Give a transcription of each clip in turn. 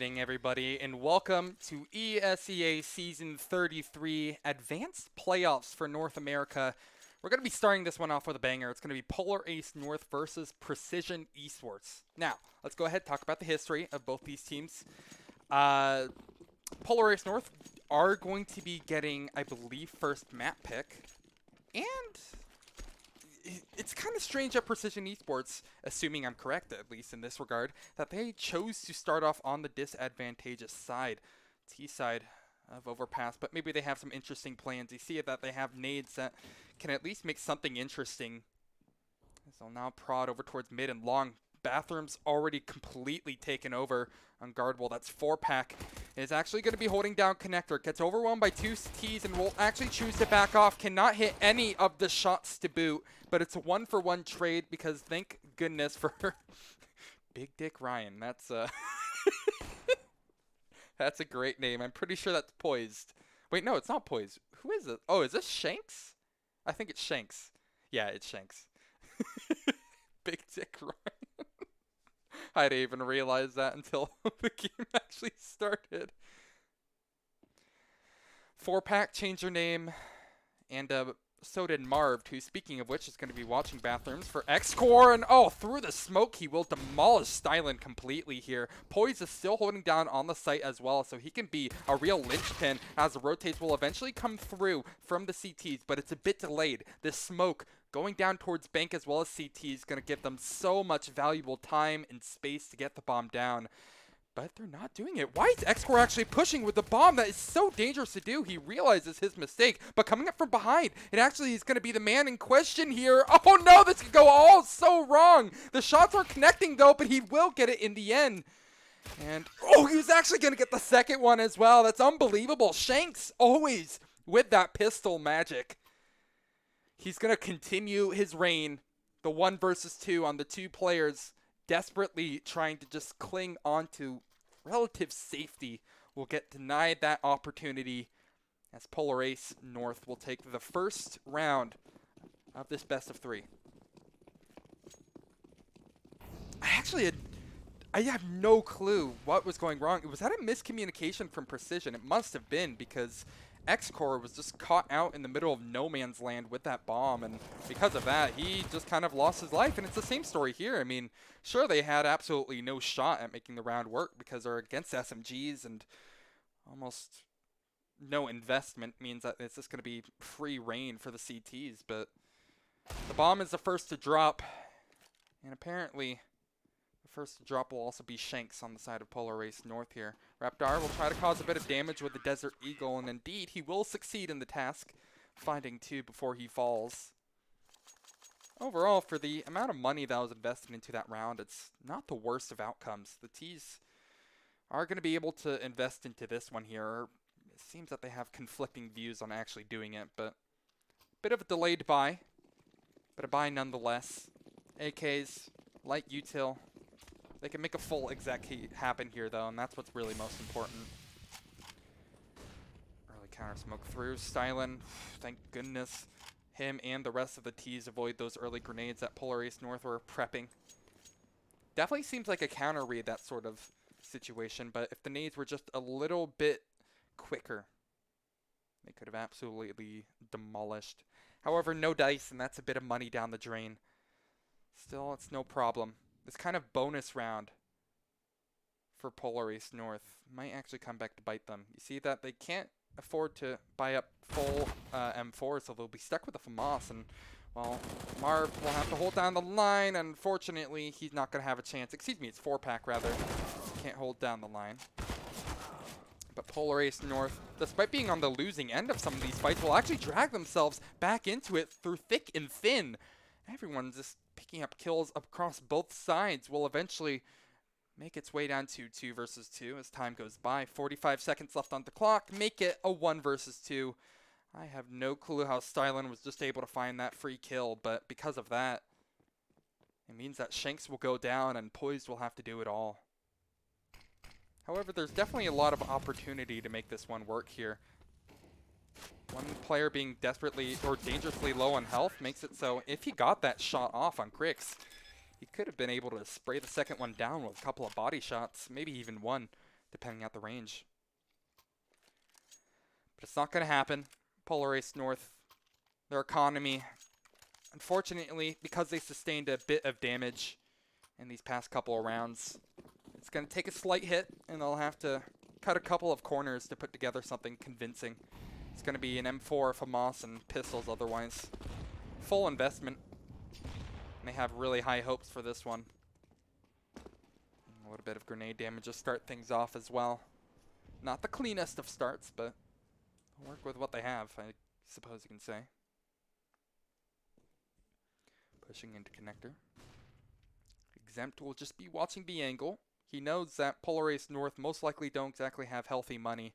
evening, everybody, and welcome to ESEA Season 33 Advanced Playoffs for North America. We're going to be starting this one off with a banger. It's going to be Polar Ace North versus Precision Esports. Now, let's go ahead and talk about the history of both these teams. Polar Ace North are going to be getting, I believe, first map pick. And it's kind of strange at Precision Esports, assuming I'm correct, at least in this regard, that they chose to start off on the disadvantageous side, T side of Overpass, but maybe they have some interesting plans. You see that they have nades that can at least make something interesting. So now prod over towards mid and long. Bathroom's already completely taken over on Guardwall. That's 4-pack. Is actually going to be holding down Connector. Gets overwhelmed by two T's and will actually choose to back off. Cannot hit any of the shots to boot, but it's a 1-for-1 trade because thank goodness for Big Dick Ryan. That's that's a great name. I'm pretty sure that's Poised. Wait, no, it's not Poised. Who is it? Oh, is this Shanks? I think it's Shanks. Yeah, it's Shanks. Big Dick Ryan. I didn't even realize that until the game actually started. 4-pack changed their name, and so did Marv, who, speaking of which, is going to be watching Bathrooms for X-Core, and oh, through the smoke, he will demolish Stylen completely here. Poise is still holding down on the site as well, so he can be a real linchpin as the rotates will eventually come through from the CTs, but it's a bit delayed. This smoke going down towards Bank as well as CT is going to give them so much valuable time and space to get the bomb down. But they're not doing it. Why is X-Core actually pushing with the bomb? That is so dangerous to do. He realizes his mistake, but coming up from behind, it actually is going to be the man in question here. Oh no, this could go all so wrong. The shots are connecting though, but he will get it in the end. And oh, he was actually going to get the second one as well. That's unbelievable. Shanks always with that pistol magic. He's going to continue his reign, the 1 versus 2 on the two players, desperately trying to just cling on to relative safety. Will get denied that opportunity as Polar Ace North will take the first round of this best of 3. I have no clue what was going wrong. Was that a miscommunication from Precision? It must have been, because X-Core was just caught out in the middle of no man's land with that bomb, and because of that, he just kind of lost his life. And it's the same story here. I mean, sure, they had absolutely no shot at making the round work because they're against SMGs, and almost no investment means that it's just going to be free reign for the CTs. But the bomb is the first to drop, and apparently the first to drop will also be Shanks on the side of Polar Ace North here. Raptor will try to cause a bit of damage with the Desert Eagle, and indeed, he will succeed in the task, finding 2 before he falls. Overall, for the amount of money that was invested into that round, it's not the worst of outcomes. The T's are going to be able to invest into this one here. It seems that they have conflicting views on actually doing it, but a bit of a delayed buy, but a buy nonetheless. AKs, light util. They can make a full exec happen here, though, and that's what's really most important. Early counter smoke through. Stylen, thank goodness, him and the rest of the T's avoid those early grenades that Polar Ace North were prepping. Definitely seems like a counter read, that sort of situation, but if the nades were just a little bit quicker, they could have absolutely demolished. However, no dice, and that's a bit of money down the drain. Still, it's no problem. This kind of bonus round for Polar Ace North might actually come back to bite them. You see that they can't afford to buy up full M4, so they'll be stuck with the FAMAS, and, well, Marv will have to hold down the line. Unfortunately, he's not going to have a chance. Excuse me, it's 4-pack, rather. Can't hold down the line. But Polar Ace North, despite being on the losing end of some of these fights, will actually drag themselves back into it through thick and thin. Everyone's just picking up kills across both sides. Will eventually make its way down to 2 versus 2 as time goes by. 45 seconds left on the clock. Make it a 1 versus 2. I have no clue how Stylen was just able to find that free kill, but because of that, it means that Shanks will go down and Poised will have to do it all. However, there's definitely a lot of opportunity to make this one work here. One player being desperately or dangerously low on health makes it so if he got that shot off on Crix, he could have been able to spray the second one down with a couple of body shots, maybe even one. depending on the range. But it's not going to happen. Polar Ace North, their economy, unfortunately, because they sustained a bit of damage in these past couple of rounds, it's going to take a slight hit, and they'll have to cut a couple of corners to put together something convincing. It's going to be an M4 FAMAS and pistols otherwise. Full investment. And they have really high hopes for this one. A little bit of grenade damage to start things off as well. Not the cleanest of starts, but work with what they have, I suppose you can say. Pushing into connector. Exempt will just be watching the angle. He knows that Polar Ace North most likely don't exactly have healthy money,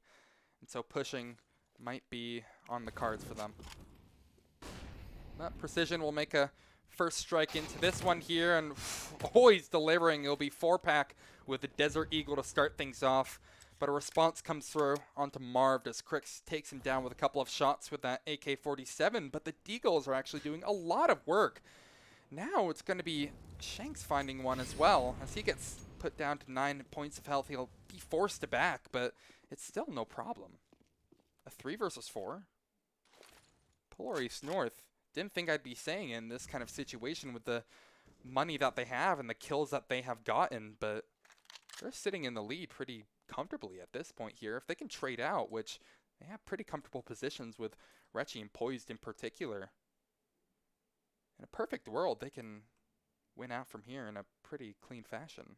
and so pushing might be on the cards for them. But Precision will make a first strike into this one here, and he's delivering. It'll be 4-pack with the Desert Eagle to start things off. But a response comes through onto Marv as Crix takes him down with a couple of shots with that AK-47. But the Deagles are actually doing a lot of work. Now it's going to be Shanks finding one as well. As he gets put down to 9 points of health, he'll be forced to back, but it's still no problem. A 3 versus 4. Polar Ace North. Didn't think I'd be saying in this kind of situation with the money that they have and the kills that they have gotten, but they're sitting in the lead pretty comfortably at this point here. If they can trade out, which they have pretty comfortable positions with Retchy and Poised in particular. In a perfect world, they can win out from here in a pretty clean fashion.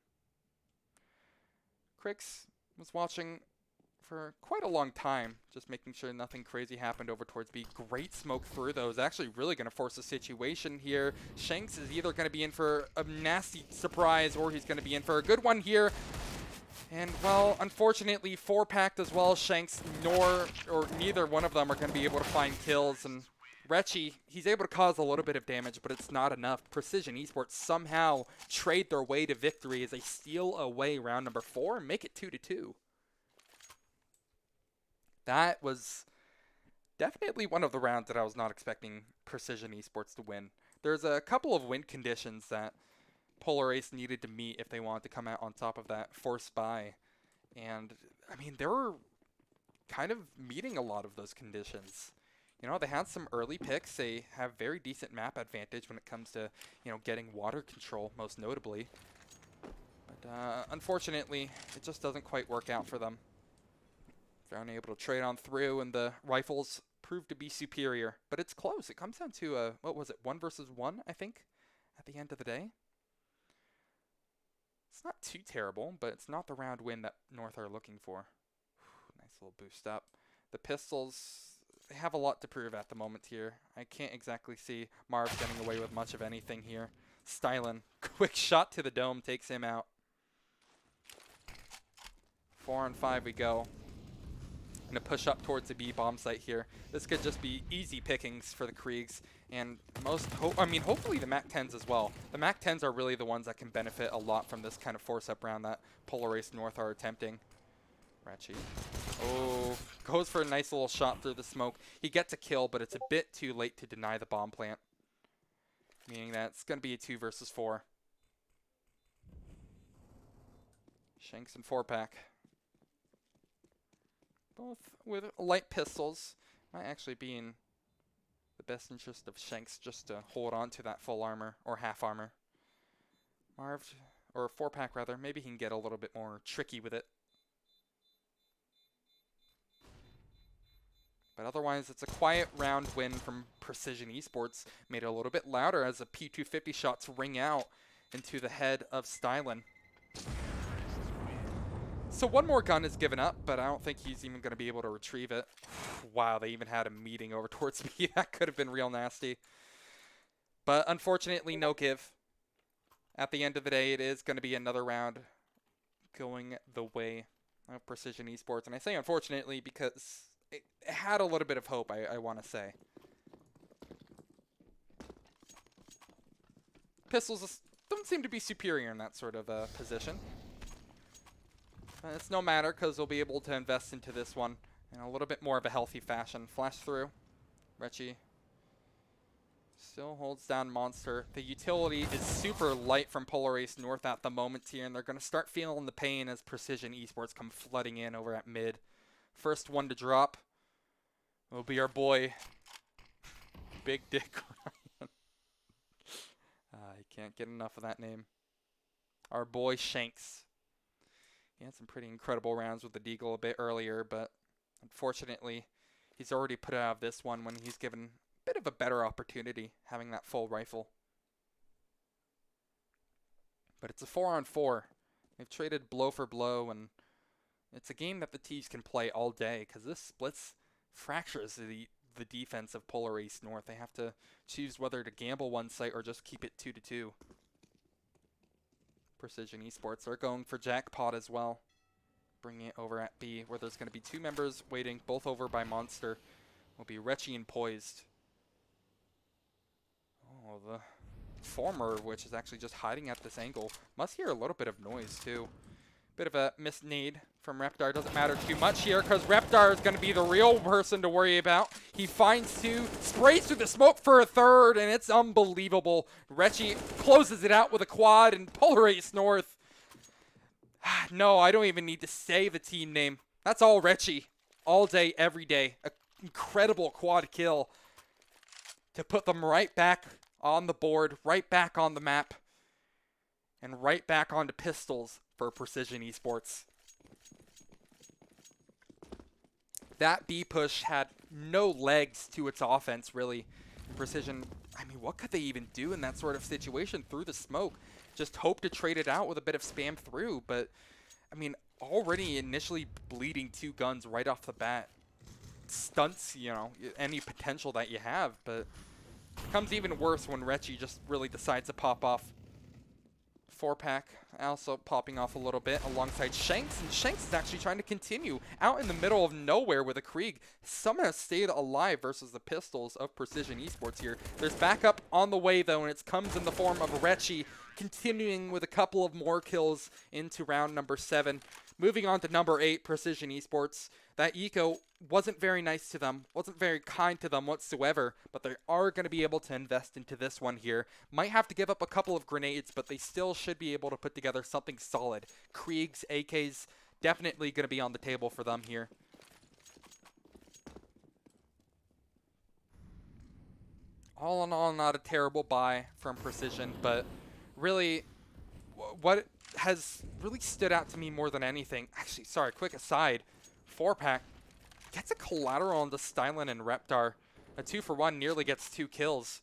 Crix was watching for quite a long time, just making sure nothing crazy happened over towards B. Great smoke through those. Actually really going to force a situation here. Shanks is either going to be in for a nasty surprise or he's going to be in for a good one here. And, well, unfortunately, 4-packed as well. Shanks neither one of them are going to be able to find kills. And Retchy, he's able to cause a little bit of damage, but it's not enough. Precision Esports somehow trade their way to victory as they steal away round number 4 and make it 2-2. That was definitely one of the rounds that I was not expecting Precision Esports to win. There's a couple of win conditions that Polar Ace needed to meet if they wanted to come out on top of that forced buy. And, I mean, they were kind of meeting a lot of those conditions. You know, they had some early picks. They have very decent map advantage when it comes to, you know, getting water control, most notably. But, unfortunately, it just doesn't quite work out for them. They're unable to trade on through, and the rifles prove to be superior. But it's close. It comes down to, what was it, 1 versus 1, I think, at the end of the day. It's not too terrible, but it's not the round win that North are looking for. Nice little boost up. The pistols, they have a lot to prove at the moment here. I can't exactly see Marv getting away with much of anything here. Stylen, quick shot to the dome, takes him out. 4 on 5 we go. Gonna push up towards the B bomb site here. This could just be easy pickings for the Kriegs, and hopefully the MAC-10s as well. The MAC-10s are really the ones that can benefit a lot from this kind of force-up round that Polar Ace North are attempting. Ratchy. Oh, goes for a nice little shot through the smoke. He gets a kill, but it's a bit too late to deny the bomb plant. Meaning that it's gonna be a 2 versus 4. Shanks and 4-pack. Both with light pistols. Might actually be in the best interest of Shanks just to hold on to that full armor or half armor. Marv, or 4-pack rather, maybe he can get a little bit more tricky with it. But otherwise, it's a quiet round win from Precision Esports. Made it a little bit louder as the P250 shots ring out into the head of Stylen. So one more gun is given up, but I don't think he's even going to be able to retrieve it. Wow, they even had a meeting over towards me. That could have been real nasty. But unfortunately, no give. At the end of the day, it is going to be another round going the way of Precision Esports. And I say unfortunately because it had a little bit of hope, I want to say. Pistols don't seem to be superior in that sort of position. It's no matter because they'll be able to invest into this one in a little bit more of a healthy fashion. Flash through. Retchy Still holds down Monster. The utility is super light from Polar Ace North at the moment here, and they're going to start feeling the pain as Precision Esports come flooding in over at mid. First one to drop will be our boy, Big Dick Ryan. I can't get enough of that name. Our boy Shanks. He had some pretty incredible rounds with the Deagle a bit earlier, but unfortunately, he's already put out of this one when he's given a bit of a better opportunity having that full rifle. But it's a 4-on-4. They've traded blow for blow, and it's a game that the T's can play all day because this splits fractures the defense of Polar Ace North. They have to choose whether to gamble one site or just keep it 2-2. Precision Esports are going for jackpot as well. Bringing it over at B, where there's going to be two members waiting, both over by Monster. Will be Retchy and Poised. Oh, the former, which is actually just hiding at this angle. Must hear a little bit of noise, too. Bit of a missed nade from Reptar. Doesn't matter too much here because Reptar is going to be the real person to worry about. He finds two, sprays through the smoke for a third, and it's unbelievable. Retchy closes it out with a quad, and Polar Ace North. No, I don't even need to say the team name. That's all Retchy. All day, every day. An incredible quad kill to put them right back on the board, right back on the map, and right back onto pistols for Precision Esports. That B push had no legs to its offense, really. Precision, I mean, what could they even do in that sort of situation through the smoke? Just hope to trade it out with a bit of spam through, but, I mean, already initially bleeding two guns right off the bat stunts, you know, any potential that you have, but it becomes even worse when Retchy just really decides to pop off. 4-pack also popping off a little bit alongside Shanks, and Shanks is actually trying to continue out in the middle of nowhere with a Krieg. Somehow stayed alive versus the pistols of Precision Esports here. There's backup on the way though, and it comes in the form of Retchy continuing with a couple of more kills into round number 7. Moving on to number 8, Precision Esports. That eco wasn't very nice to them, wasn't very kind to them whatsoever, but they are going to be able to invest into this one here. Might have to give up a couple of grenades, but they still should be able to put together something solid. Kriegs, AKs, definitely going to be on the table for them here. All in all, not a terrible buy from Precision, but really what has really stood out to me more than anything, actually, sorry, quick aside, 4-pack gets a collateral on the Stylen and Reptar. A 2-for-1 nearly gets 2 kills.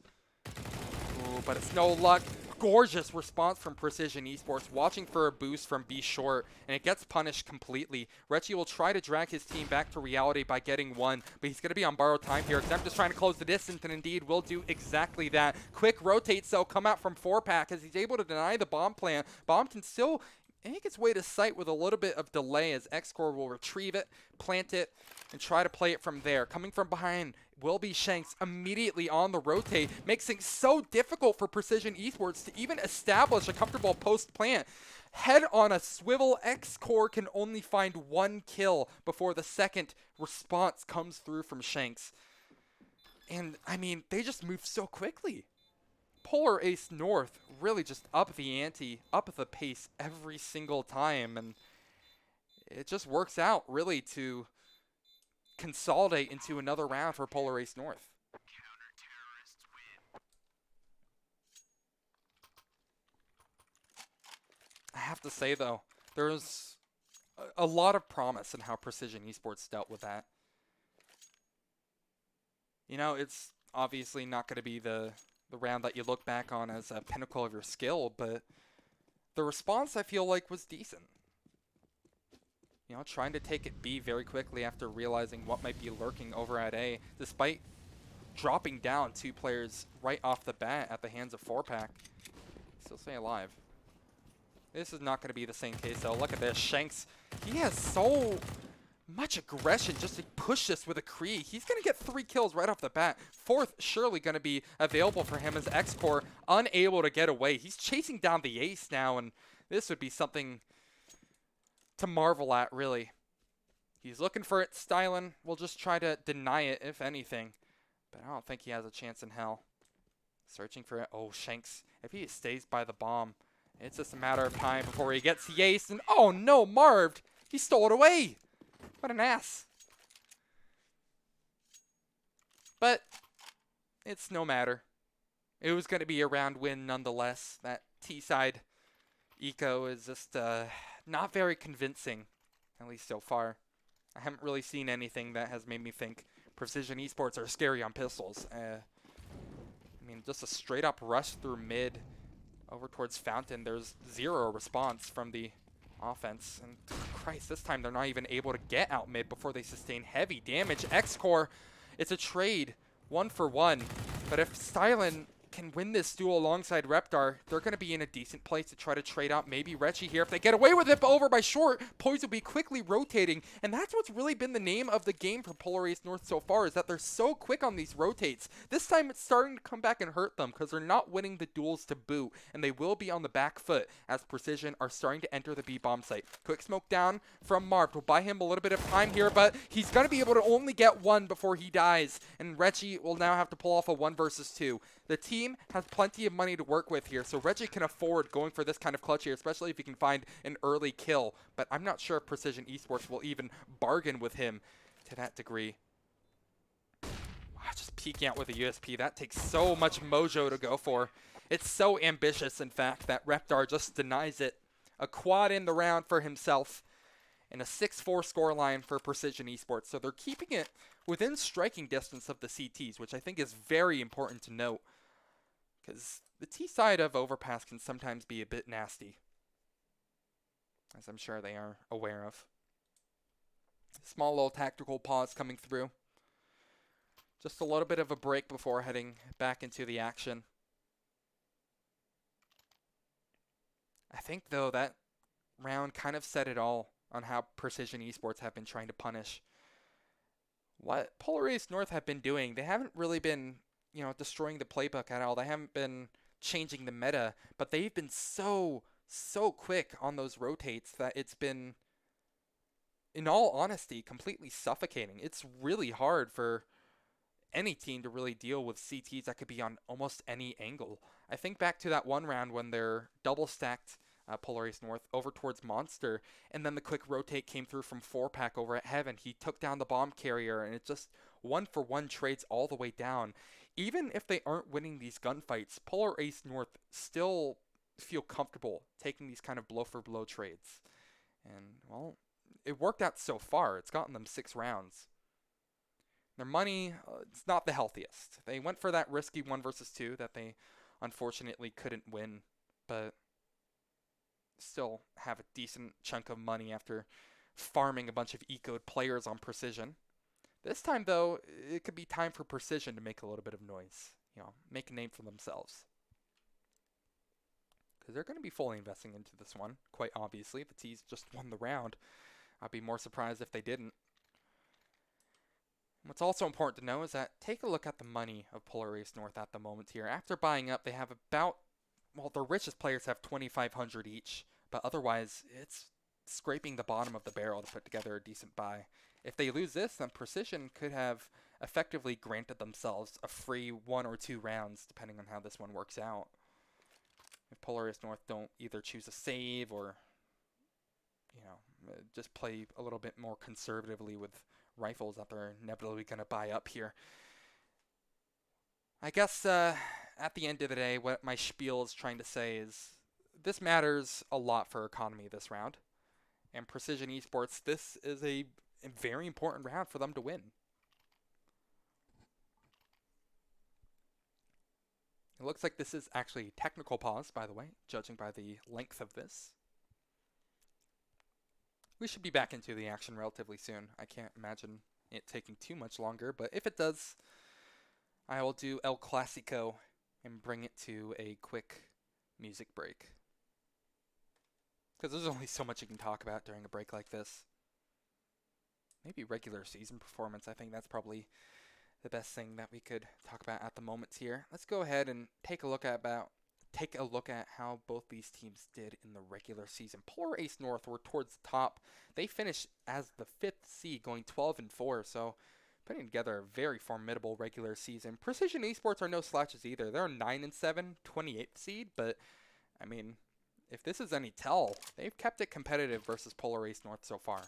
Ooh, but it's no luck. Gorgeous response from Precision Esports, watching for a boost from B Short, and it gets punished completely. Retchy will try to drag his team back to reality by getting one, but he's going to be on borrowed time here. Them just trying to close the distance, and indeed will do exactly that. Quick rotates, though, come out from 4-pack as he's able to deny the bomb plan. Bomb can still make its way to site with a little bit of delay as X-Core will retrieve it, plant it, and try to play it from there. Coming from behind will be Shanks immediately on the rotate. Makes things so difficult for Precision Esports to even establish a comfortable post-plant. Head on a swivel, X-Core can only find 1 kill before the second response comes through from Shanks. And, I mean, they just move so quickly. Polar Ace North really just up the ante, up the pace every single time, and it just works out really to consolidate into another round for Polar Ace North. I have to say though, there's a lot of promise in how Precision Esports dealt with that. You know, it's obviously not going to be the round that you look back on as a pinnacle of your skill, but the response I feel like was decent. You know, trying to take it B very quickly after realizing what might be lurking over at A, despite dropping down 2 players right off the bat at the hands of 4-pack. Still stay alive. This is not going to be the same case though. Look at this. Shanks, he has so much aggression just to push this with a Krieg. He's going to get 3 kills right off the bat. 4th surely going to be available for him as X-Core unable to get away. He's chasing down the ace now, and this would be something to marvel at, really. He's looking for it. Stylen will just try to deny it, if anything. But I don't think he has a chance in hell. Searching for it. Oh, Shanks. If he stays by the bomb, it's just a matter of time before he gets the ace. And oh no, Marv! He stole it away! What an ass. But it's no matter. It was going to be a round win nonetheless. That T-side eco is just not very convincing, at least so far. I haven't really seen anything that has made me think Precision Esports are scary on pistols. I mean, just a straight up rush through mid over towards Fountain. There's zero response from the offense. And Christ, this time they're not even able to get out mid before they sustain heavy damage. X-Core, it's a trade, 1-for-1. But if Stylen can win this duel alongside Reptar, they're going to be in a decent place to try to trade out maybe Retchy here. If they get away with it, but over by short, Poise will be quickly rotating. And that's what's really been the name of the game for Polar Ace North so far, is that they're so quick on these rotates. This time it's starting to come back and hurt them because they're not winning the duels to boot, and they will be on the back foot as Precision are starting to enter the B-bomb site. Quick smoke down from Marv will buy him a little bit of time here, but he's going to be able to only get one before he dies, and Retchy will now have to pull off a 1 versus 2. The team has plenty of money to work with here, so Reggie can afford going for this kind of clutch here, especially if he can find an early kill. But I'm not sure if Precision Esports will even bargain with him to that degree. Wow, just peeking out with a USP. That takes so much mojo to go for. It's so ambitious, in fact, that Reptar just denies it. A quad in the round for himself, and a 6-4 scoreline for Precision Esports. So they're keeping it within striking distance of the CTs, which I think is very important to note, because the T side of Overpass can sometimes be a bit nasty, as I'm sure they are aware of. Small little tactical pause coming through. Just a little bit of a break before heading back into the action. I think, though, that round kind of said it all on how Precision Esports have been trying to punish what Polar Ace North have been doing. They haven't really been, destroying the playbook at all. They haven't been changing the meta, but they've been so quick on those rotates that it's been, in all honesty, completely suffocating. It's really hard for any team to really deal with CTs that could be on almost any angle. I think back to that one round when they're double stacked Polar Ace North over towards Monster, and then the quick rotate came through from 4-pack over at Heaven. He took down the bomb carrier, and it just 1-for-1 trades all the way down. Even if they aren't winning these gunfights, Polar Ace North still feel comfortable taking these kind of blow-for-blow trades. And, well, it worked out so far. It's gotten them 6 rounds. Their money, it's not the healthiest. They went for that risky 1 versus 2 that they unfortunately couldn't win, but still have a decent chunk of money after farming a bunch of ecoed players on Precision. This time, though, it could be time for Precision to make a little bit of noise. Make a name for themselves. Because they're going to be fully investing into this one, quite obviously. The T's just won the round. I'd be more surprised if they didn't. What's also important to know is that take a look at the money of Polar Ace North at the moment here. After buying up, they have about, well, their richest players have 2,500 each, but otherwise it's scraping the bottom of the barrel to put together a decent buy. If they lose this, then Precision could have effectively granted themselves a free 1 or 2 rounds, depending on how this one works out. If Polar Ace North don't either choose a save or, just play a little bit more conservatively with rifles that they're inevitably going to buy up here. I guess at the end of the day, what my spiel is trying to say is this matters a lot for economy this round. And Precision Esports, this is a very important round for them to win. It looks like this is actually a technical pause, by the way, judging by the length of this. We should be back into the action relatively soon. I can't imagine it taking too much longer, but if it does, I will do El Clasico and bring it to a quick music break. Because there's only so much you can talk about during a break like this. Maybe regular season performance. I think that's probably the best thing that we could talk about at the moment here. Let's go ahead and take a look at how both these teams did in the regular season. Polar Ace North were towards the top. They finished as the 5th seed, going 12-4. So putting together a very formidable regular season. Precision Esports are no slouches either. They're 9-7, 28th seed, but I mean, if this is any tell, they've kept it competitive versus Polar Ace North so far.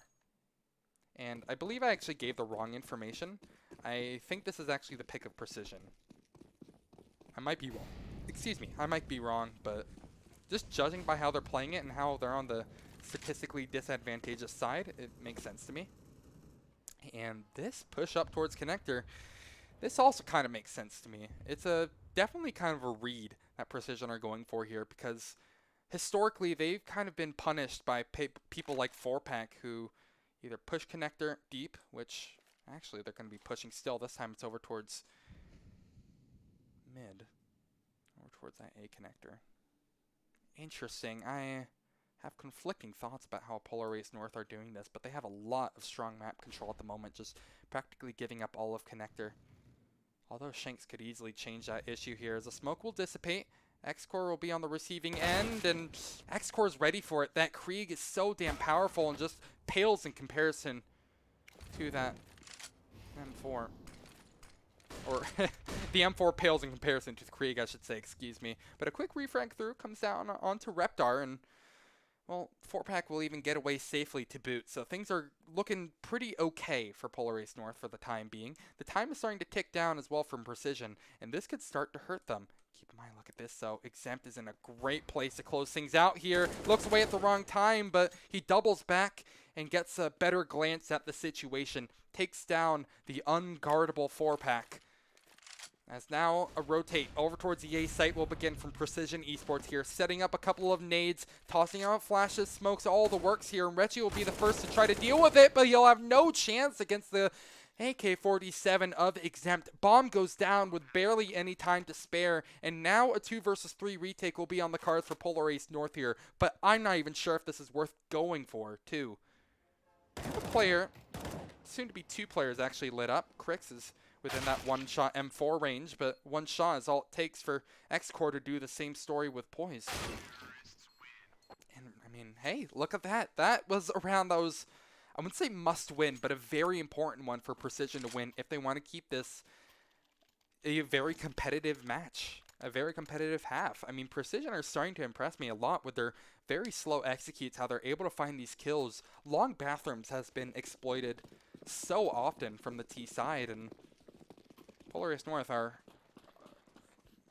And I believe I actually gave the wrong information. I think this is actually the pick of Precision. I might be wrong. Excuse me, I might be wrong, but just judging by how they're playing it and how they're on the statistically disadvantageous side, it makes sense to me. And this push up towards connector, this also kind of makes sense to me. It's a definitely kind of a read that Precision are going for here, because historically they've kind of been punished by people like 4-Pack who either push connector deep, which actually they're going to be pushing still. This time it's over towards mid, over towards that A connector. Interesting. I have conflicting thoughts about how Polar Ace North are doing this, but they have a lot of strong map control at the moment, just practically giving up all of connector. Although Shanks could easily change that issue here, as the smoke will dissipate. X-Core will be on the receiving end, and X-Core is ready for it. That Krieg is so damn powerful and just pales in comparison to that M4. Or the M4 pales in comparison to the Krieg, I should say, excuse me. But a quick refrag through comes down onto Reptar, and well, 4-Pack will even get away safely to boot, so things are looking pretty okay for Polar Ace North for the time being. The time is starting to tick down as well from Precision, and this could start to hurt them. Keep in mind, look at this though. Exempt is in a great place to close things out here. Looks away at the wrong time, but he doubles back and gets a better glance at the situation. Takes down the unguardable 4-Pack. As now a rotate over towards the A site will begin from Precision Esports here, setting up a couple of nades, tossing out flashes, smokes, all the works here, and Reggie will be the first to try to deal with it, but he'll have no chance against the AK-47 of Exempt. Bomb goes down with barely any time to spare, and now a 2 versus 3 retake will be on the cards for Polar Ace North here, but I'm not even sure if this is worth going for, too. A player, soon to be 2 players actually lit up. Crix is within that one-shot M4 range, but one shot is all it takes for X-Core to do the same story with Poise. And, I mean, hey, look at that. That was around those, I wouldn't say must-win, but a very important one for Precision to win if they want to keep this a very competitive match, a very competitive half. I mean, Precision are starting to impress me a lot with their very slow executes, how they're able to find these kills. Long bathrooms has been exploited so often from the T side, and Polar Ace North are,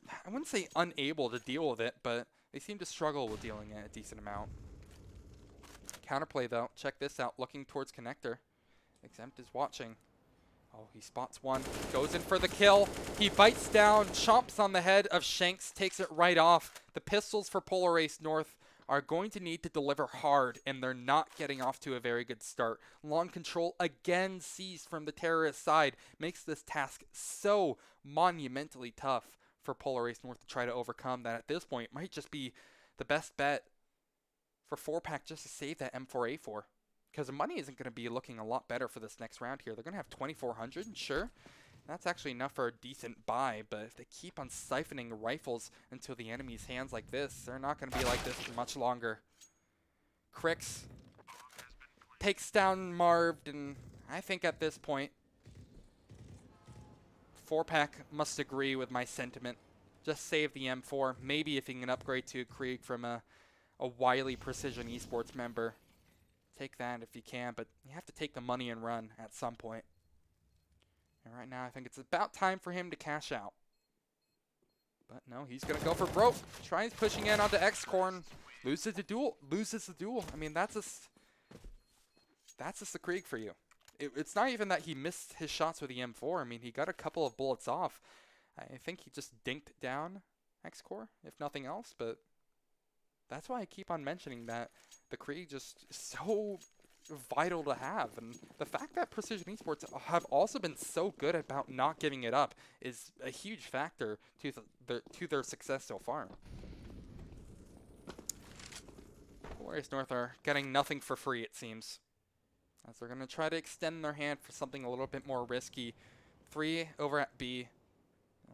I wouldn't say unable to deal with it, but they seem to struggle with dealing it a decent amount. Counterplay though, check this out, looking towards connector. Exempt is watching. Oh, he spots one, goes in for the kill. He bites down, chomps on the head of Shanks, takes it right off. The pistols for Polar Ace North are going to need to deliver hard, and they're not getting off to a very good start. Long control again seized from the terrorist side makes this task so monumentally tough for Polar Ace North to try to overcome that at this point might just be the best bet for 4-Pack just to save that M4A4. Because the money isn't going to be looking a lot better for this next round here. They're going to have 2,400, sure. That's actually enough for a decent buy, but if they keep on siphoning rifles into the enemy's hands like this, they're not going to be like this for much longer. Crix takes down Marved, and I think at this point, 4-Pack must agree with my sentiment. Just save the M4. Maybe if you can upgrade to a Krieg from a wily Precision Esports member, take that if you can, but you have to take the money and run at some point. And right now, I think it's about time for him to cash out. But no, he's going to go for broke. Tries pushing in onto X-Corn. Loses the duel. I mean, that's just the Krieg for you. It's not even that he missed his shots with the M4. I mean, he got a couple of bullets off. I think he just dinked down X-Core, if nothing else. But that's why I keep on mentioning that the Krieg just is so vital to have, and the fact that Precision Esports have also been so good about not giving it up is a huge factor to their success so far. Warriors North are getting nothing for free, it seems, as they're going to try to extend their hand for something a little bit more risky. 3 over at B,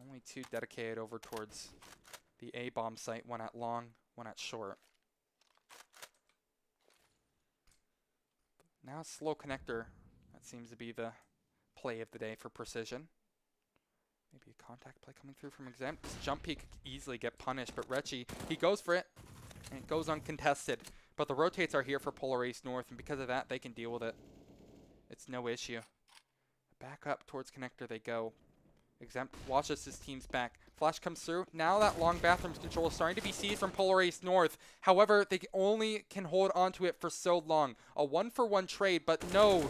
only 2 dedicated over towards the A bomb site, 1 at long, 1 at short. Now slow connector, that seems to be the play of the day for Precision. Maybe a contact play coming through from Exempt. This jump peek could easily get punished, but Retchie, he goes for it, and it goes uncontested. But the rotates are here for Polar Ace North, and because of that, they can deal with it. It's no issue. Back up towards connector they go. Exempt watches his team's back. Flash comes through. Now that long bathrooms control is starting to be seized from Polar Ace North. However, they only can hold onto it for so long. A 1-for-1 trade, but no.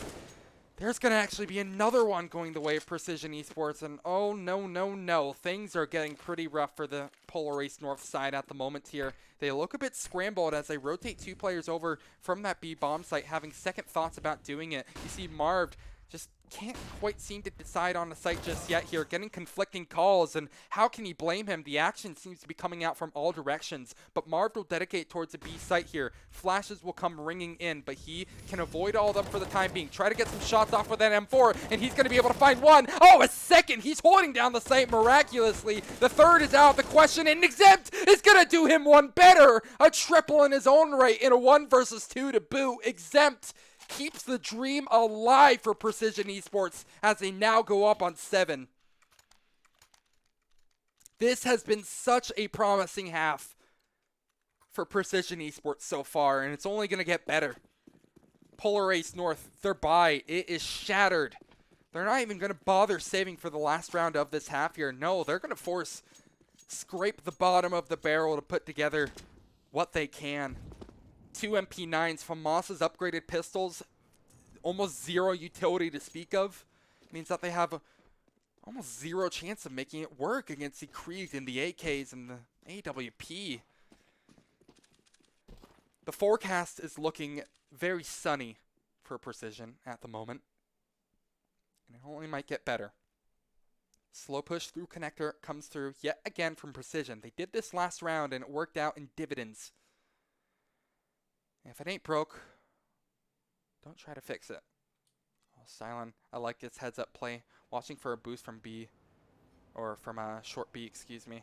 There's going to actually be another one going the way of Precision Esports, and oh, no, no, no. Things are getting pretty rough for the Polar Ace North side at the moment here. They look a bit scrambled as they rotate 2 players over from that B bomb site, having second thoughts about doing it. You see Marv just can't quite seem to decide on the site just yet here, getting conflicting calls, and how can you blame him? The action seems to be coming out from all directions, but Marv will dedicate towards the B site here. Flashes will come ringing in, but he can avoid all of them for the time being. Try to get some shots off with that M4, and he's going to be able to find one. Oh, a second! He's holding down the site miraculously. The third is out of the question, and Exempt is going to do him one better. A triple in his own right in a 1 versus 2 to boot. Exempt keeps the dream alive for Precision Esports as they now go up on 7. This has been such a promising half for Precision Esports so far, and it's only going to get better. Polar Ace North, their bye, it is shattered. They're not even going to bother saving for the last round of this half here. No, they're going to scrape the bottom of the barrel to put together what they can. 2 MP9s from Moss's upgraded pistols, almost zero utility to speak of. Means that they have almost zero chance of making it work against the Krieg and the AKs and the AWP. The forecast is looking very sunny for Precision at the moment, and it only might get better. Slow push through connector comes through yet again from Precision. They did this last round and it worked out in dividends. If it ain't broke, don't try to fix it. Oh, Silent, I like this heads up play. Watching for a boost from B, or from a short B, excuse me.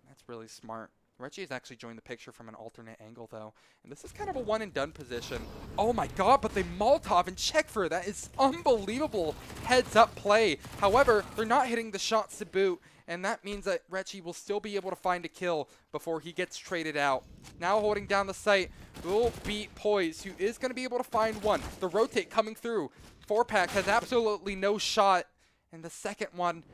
That's really smart. Reggie has actually joined the picture from an alternate angle though. And this is kind of a one and done position. Oh my god, but they Molotov and check for that is unbelievable heads up play. However, they're not hitting the shots to boot. And that means that Reggie will still be able to find a kill before he gets traded out. Now holding down the site will be Poise, who is going to be able to find one. The rotate coming through. 4-pack has absolutely no shot. And the second one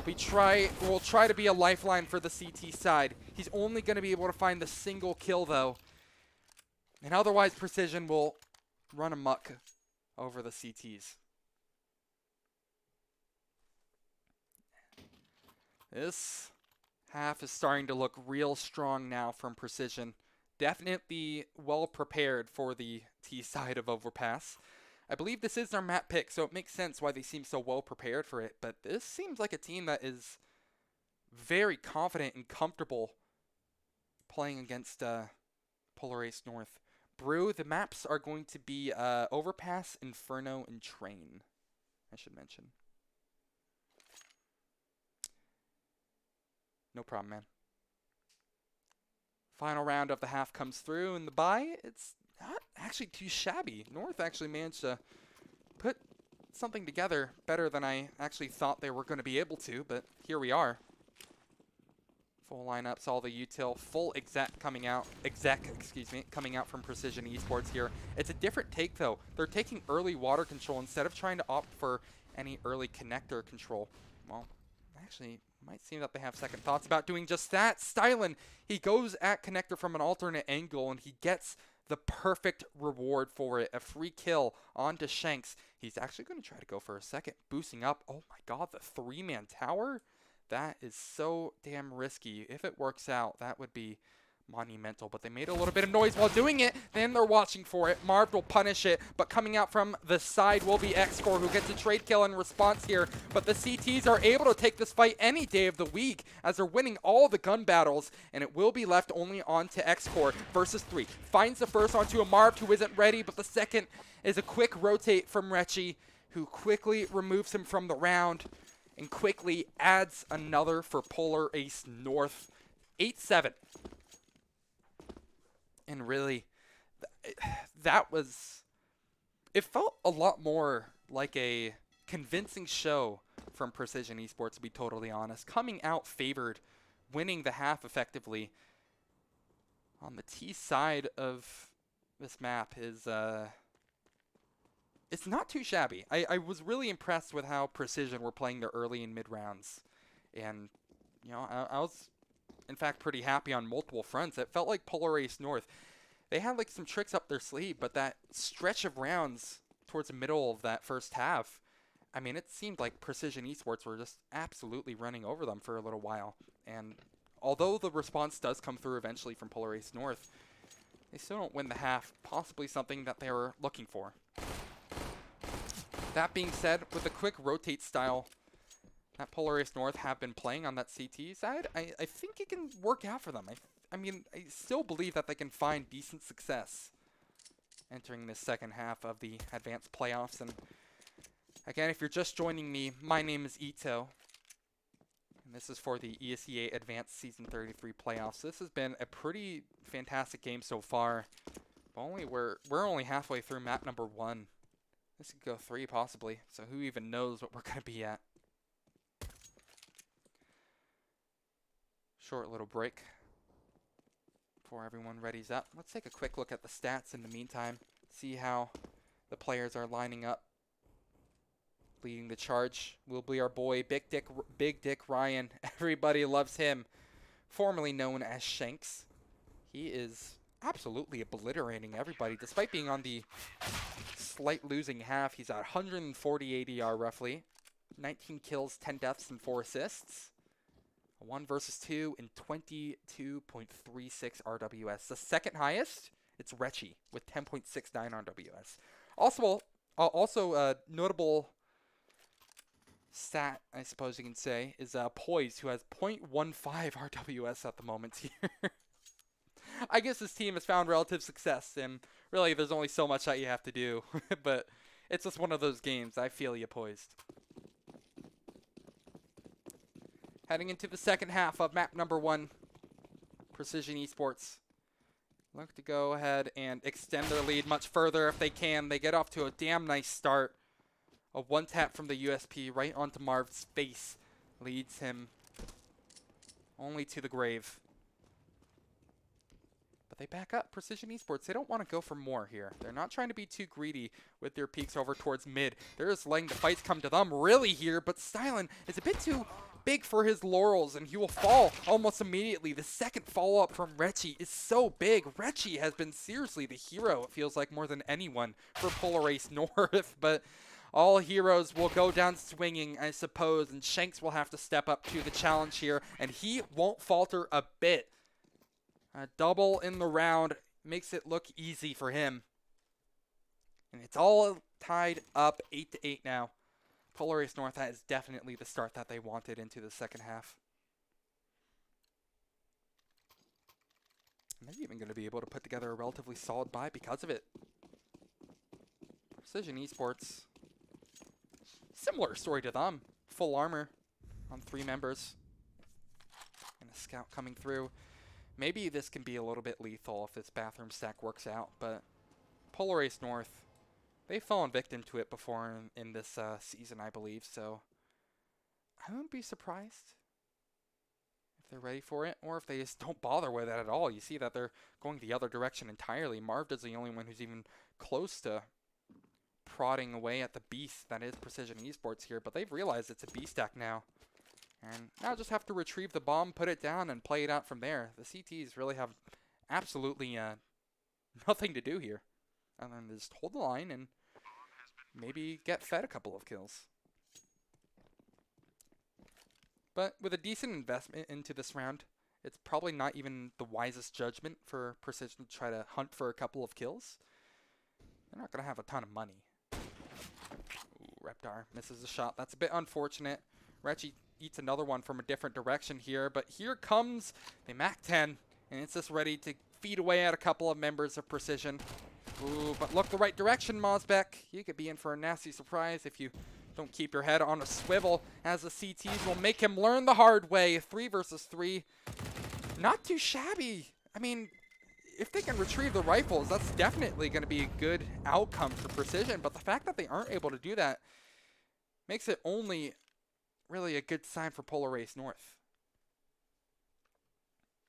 will try to be a lifeline for the CT side. He's only going to be able to find the single kill, though. And otherwise, Precision will run amok over the CTs. This half is starting to look real strong now from Precision. Definitely well prepared for the T side of Overpass. I believe this is their map pick, so it makes sense why they seem so well prepared for it. But this seems like a team that is very confident and comfortable playing against Polar Ace North. Brew, the maps are going to be Overpass, Inferno, and Train, I should mention. No problem, man. Final round of the half comes through, and the bye, it's not actually too shabby. North actually managed to put something together better than I actually thought they were going to be able to, but here we are. Full lineups, all the util, full exec coming out from Precision Esports here. It's a different take though. They're taking early water control instead of trying to opt for any early connector control. Well, actually, might seem that they have second thoughts about doing just that. Stylen, he goes at connector from an alternate angle and he gets the perfect reward for it. A free kill onto Shanks. He's actually going to try to go for a second, boosting up. Oh my god, the 3-man tower? That is so damn risky. If it works out, that would be monumental. But they made a little bit of noise while doing it. Then they're watching for it. Marv will punish it. But coming out from the side will be X-Core, who gets a trade kill in response here. But the CTs are able to take this fight any day of the week as they're winning all the gun battles. And it will be left only on to X-Core versus 3. Finds the first onto a Marv who isn't ready. But the second is a quick rotate from Rechi, who quickly removes him from the round. And quickly adds another for Polar Ace North. 8-7. And really, that was... It felt a lot more like a convincing show from Precision Esports, to be totally honest. Coming out favored, winning the half effectively. On the T side of this map is, it's not too shabby. I was really impressed with how Precision were playing their early and mid rounds. And, you know, I was, in fact, pretty happy on multiple fronts. It felt like Polar Ace North. They had, like, some tricks up their sleeve, but that stretch of rounds towards the middle of that first half, I mean, it seemed like Precision Esports were just absolutely running over them for a little while. And although the response does come through eventually from Polar Ace North, they still don't win the half, possibly something that they were looking for. That being said, with the quick rotate style that Polar Ace North have been playing on that CT side, I think it can work out for them. I mean, I still believe that they can find decent success entering this second half of the advanced playoffs. And again, if you're just joining me, my name is Ito, and this is for the ESEA Advanced Season 33 playoffs. This has been a pretty fantastic game so far. We're only halfway through map number 1. This could go 3 possibly, so who even knows what we're going to be at. Short little break before everyone readies up. Let's take a quick look at the stats in the meantime, see how the players are lining up. Leading the charge will be our boy Big Dick Ryan. Everybody loves him, formerly known as Shanks. He is absolutely obliterating everybody, despite being on the slight losing half. He's at 140 ADR roughly, 19 kills, 10 deaths, and 4 assists. 1 versus 2 in 22.36 RWS. The second highest, it's Rechi with 10.69 RWS. Also, notable stat, I suppose you can say, is Poised, who has 0.15 RWS at the moment here. I guess this team has found relative success, and really there's only so much that you have to do. But it's just one of those games. I feel you, Poised. Heading into the second half of map number 1, Precision Esports look to go ahead and extend their lead much further if they can. They get off to a damn nice start. A one tap from the USP right onto Marv's face leads him only to the grave. But they back up. Precision Esports, they don't want to go for more here. They're not trying to be too greedy with their peaks over towards mid. They're just letting the fights come to them really here, but Stylen is a bit too big for his laurels, and he will fall almost immediately. The second follow-up from Rechi is so big. Rechi has been seriously the hero, it feels like, more than anyone for Polar Ace North, but all heroes will go down swinging, I suppose, and Shanks will have to step up to the challenge here, and he won't falter a bit. A double in the round makes it look easy for him. And it's all tied up 8-8 now. Polar Ace North, that is definitely the start that they wanted into the second half. And they're even going to be able to put together a relatively solid buy because of it. Precision Esports, similar story to them. Full armor on 3 members. And a scout coming through. Maybe this can be a little bit lethal if this bathroom stack works out, but Polar Ace North, they've fallen victim to it before in this season, I believe, so I wouldn't be surprised if they're ready for it, or if they just don't bother with it at all. You see that they're going the other direction entirely. Marv is the only one who's even close to prodding away at the beast that is Precision Esports here, but they've realized it's a B stack now. And now just have to retrieve the bomb, put it down, and play it out from there. The CTs really have absolutely nothing to do here. And then just hold the line and maybe get fed a couple of kills. But with a decent investment into this round, it's probably not even the wisest judgment for Precision to try to hunt for a couple of kills. They're not going to have a ton of money. Ooh, Reptar misses a shot. That's a bit unfortunate. Rechi eats another one from a different direction here, but here comes the MAC-10, and it's just ready to feed away at a couple of members of Precision. Ooh, but look the right direction, Mozbek. You could be in for a nasty surprise if you don't keep your head on a swivel, as the CTs will make him learn the hard way. 3 versus 3. Not too shabby. I mean, if they can retrieve the rifles, that's definitely going to be a good outcome for Precision, but the fact that they aren't able to do that makes it only really a good sign for Polar Ace North.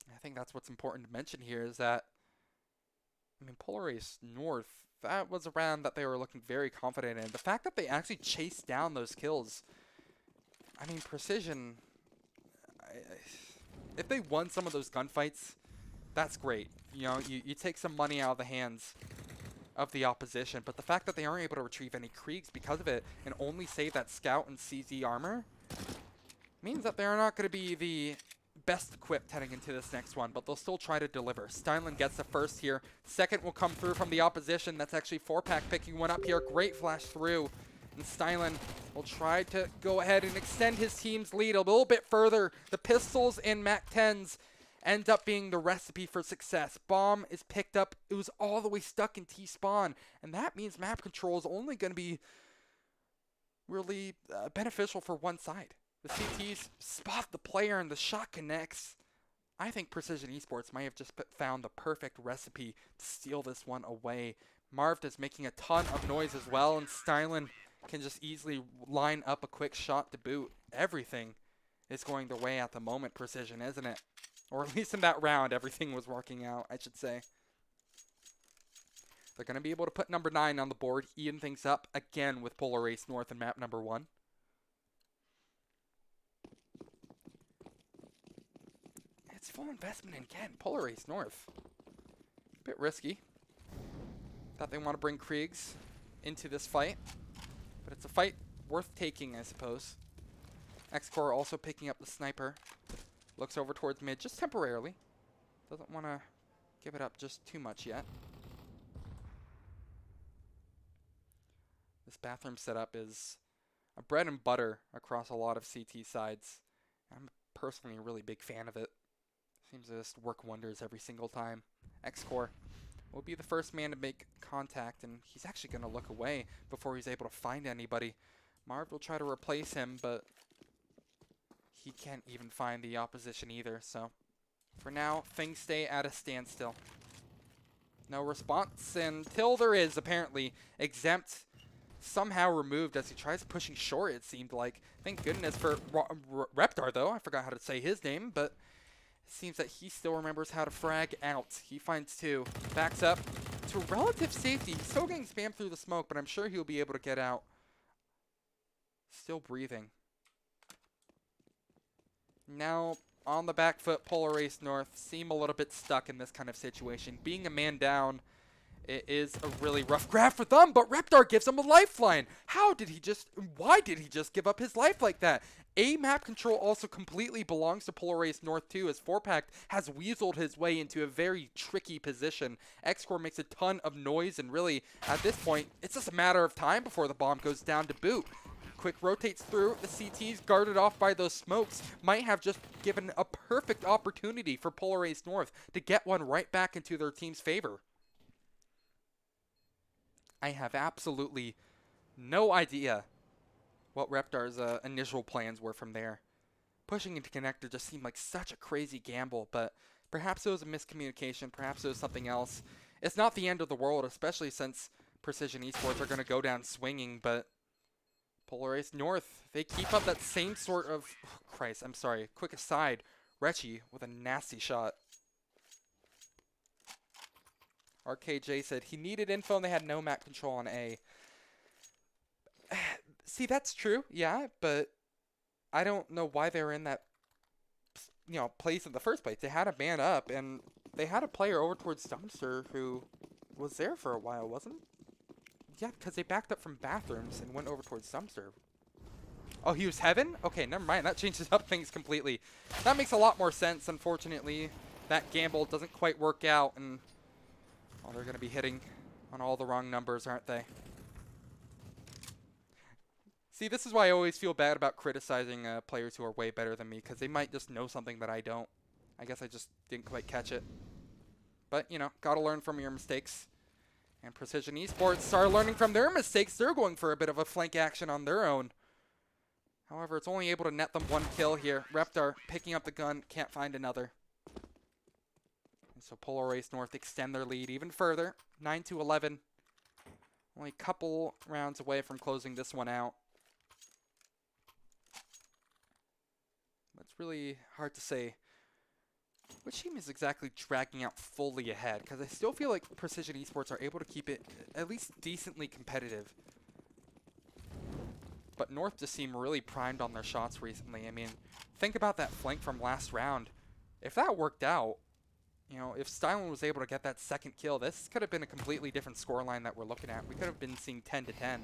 I think that's what's important to mention here is that, I mean, Polar Ace North, that was a round that they were looking very confident in. The fact that they actually chased down those kills, I mean, Precision, if they won some of those gunfights, that's great. You know, you take some money out of the hands of the opposition, but the fact that they aren't able to retrieve any Kriegs because of it and only save that Scout and CZ armor means that they're not going to be the best equipped heading into this next one, but they'll still try to deliver. Steinlen gets the first here. Second will come through from the opposition. That's actually 4-Pack picking one up here. Great flash through. And Steinlen will try to go ahead and extend his team's lead a little bit further. The pistols and MAC-10s end up being the recipe for success. Bomb is picked up. It was all the way stuck in T-spawn, and that means map control is only going to be really beneficial for one side. The CTs spot the player and the shot connects. I think Precision Esports might have just found the perfect recipe to steal this one away. Marv is making a ton of noise as well, and Steinlen can just easily line up a quick shot to boot. Everything is going their way at the moment, Precision, isn't it? Or at least in that round, everything was working out, I should say. They're going to be able to put number 9 on the board, even things up again with Polar Ace North and map number 1. It's full investment again. Polar Ace North. A bit risky. Thought they want to bring Kriegs into this fight. But it's a fight worth taking, I suppose. X-Core also picking up the sniper. Looks over towards mid just temporarily. Doesn't want to give it up just too much yet. This bathroom setup is a bread and butter across a lot of CT sides. I'm personally a really big fan of it. Seems to just work wonders every single time. X-Core will be the first man to make contact, and he's actually going to look away before he's able to find anybody. Marv will try to replace him, but he can't even find the opposition either. So for now, things stay at a standstill. No response until there is, apparently. Exempt somehow removed as he tries pushing short, it seemed like. Thank goodness for Reptar, though. I forgot how to say his name, but it seems that he still remembers how to frag out. He finds 2. Backs up to relative safety. He's still getting spammed through the smoke, but I'm sure he'll be able to get out. Still breathing. Now, on the back foot, Polar Ace North seem a little bit stuck in this kind of situation. Being a man down, it is a really rough grab for them, but Reptar gives him a lifeline. Why did he just give up his life like that? A map control also completely belongs to Polar Ace North too, as 4-Pack has weaseled his way into a very tricky position. X-Core makes a ton of noise, and really, at this point, it's just a matter of time before the bomb goes down to boot. Quick rotates through. The CTs guarded off by those smokes might have just given a perfect opportunity for Polar Ace North to get one right back into their team's favor. I have absolutely no idea what Reptar's initial plans were from there. Pushing into connector just seemed like such a crazy gamble, but perhaps it was a miscommunication, perhaps it was something else. It's not the end of the world, especially since Precision Esports are going to go down swinging, but Polar Ace North, they keep up that same sort of... Oh, Christ, I'm sorry. Quick aside. Recchi with a nasty shot. RKJ said he needed info and they had no map control on A. See, that's true, yeah, but I don't know why they were in that place in the first place. They had a man up, and they had a player over towards Dumpster who was there for a while, wasn't he? Yeah, because they backed up from bathrooms and went over towards Dumpster. Oh, he was Heaven? Okay, never mind. That changes up things completely. That makes a lot more sense. Unfortunately, that gamble doesn't quite work out, and they're going to be hitting on all the wrong numbers, aren't they? See, this is why I always feel bad about criticizing players who are way better than me, because they might just know something that I don't. I guess I just didn't quite catch it. But, gotta learn from your mistakes. And Precision Esports are learning from their mistakes. They're going for a bit of a flank action on their own. However, it's only able to net them 1 kill here. Reptar picking up the gun, can't find another. And so Polar Ace North extend their lead even further. 9-11. Only a couple rounds away from closing this one out. It's really hard to say which team is exactly dragging out fully ahead, because I still feel like Precision Esports are able to keep it at least decently competitive. But North just seem really primed on their shots recently. I mean, think about that flank from last round. If that worked out, you know, if Stylen was able to get that second kill, this could have been a completely different scoreline that we're looking at. We could have been seeing 10 to 10.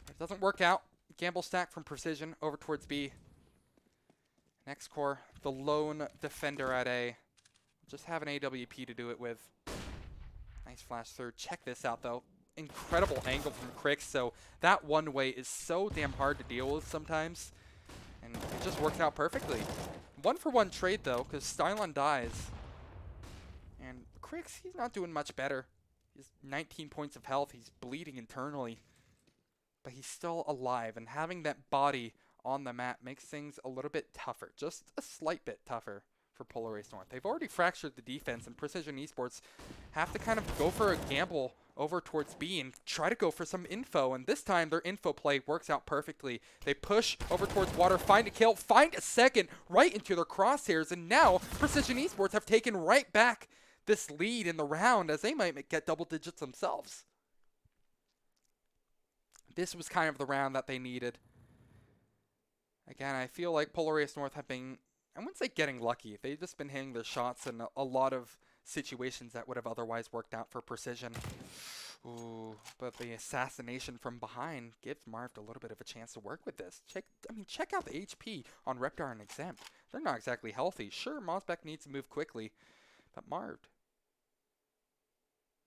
If it doesn't work out, gamble stack from Precision over towards B. Next core, the lone defender at A. Just have an AWP to do it with. Nice flash through. Check this out, though. Incredible angle from Crix. So that one way is so damn hard to deal with sometimes. And it just worked out perfectly. 1-for-1 trade, though, because Stylon dies. And Crix, he's not doing much better. He's 19 points of health. He's bleeding internally. But he's still alive. And having that body on the map makes things a little bit tougher. Just a slight bit tougher for Polar Ace North. They've already fractured the defense, and Precision Esports have to kind of go for a gamble over towards B and try to go for some info. And this time, their info play works out perfectly. They push over towards water, find a kill, find a second right into their crosshairs. And now, Precision Esports have taken right back this lead in the round, as they might get double digits themselves. This was kind of the round that they needed. Again, I feel like Polar Ace North have been, I wouldn't say getting lucky. They've just been hitting their shots in a lot of situations that would have otherwise worked out for Precision. Ooh, but the assassination from behind gives Marv a little bit of a chance to work with this. Check out the HP on Reptar and Exempt. They're not exactly healthy. Sure, Mosbeck needs to move quickly, but Marv,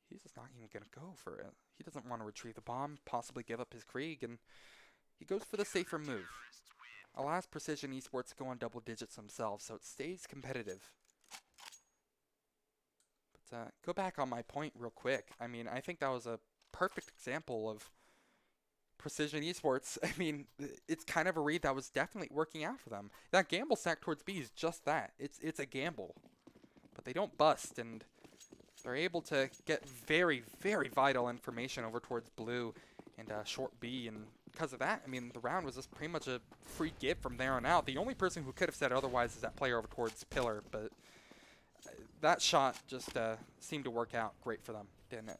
he's just not even going to go for it. He doesn't want to retrieve the bomb, possibly give up his Krieg, and he goes for the safer move. Allows Precision Esports to go on double digits themselves, so it stays competitive. But go back on my point real quick. I mean, I think that was a perfect example of Precision Esports. I mean, it's kind of a read that was definitely working out for them. That gamble stack towards B is just that. It's a gamble. But they don't bust, and they're able to get very, very vital information over towards blue and short B, and because of that, I mean, the round was just pretty much a free give from there on out. The only person who could have said otherwise is that player over towards Pillar, but that shot just seemed to work out great for them, didn't it?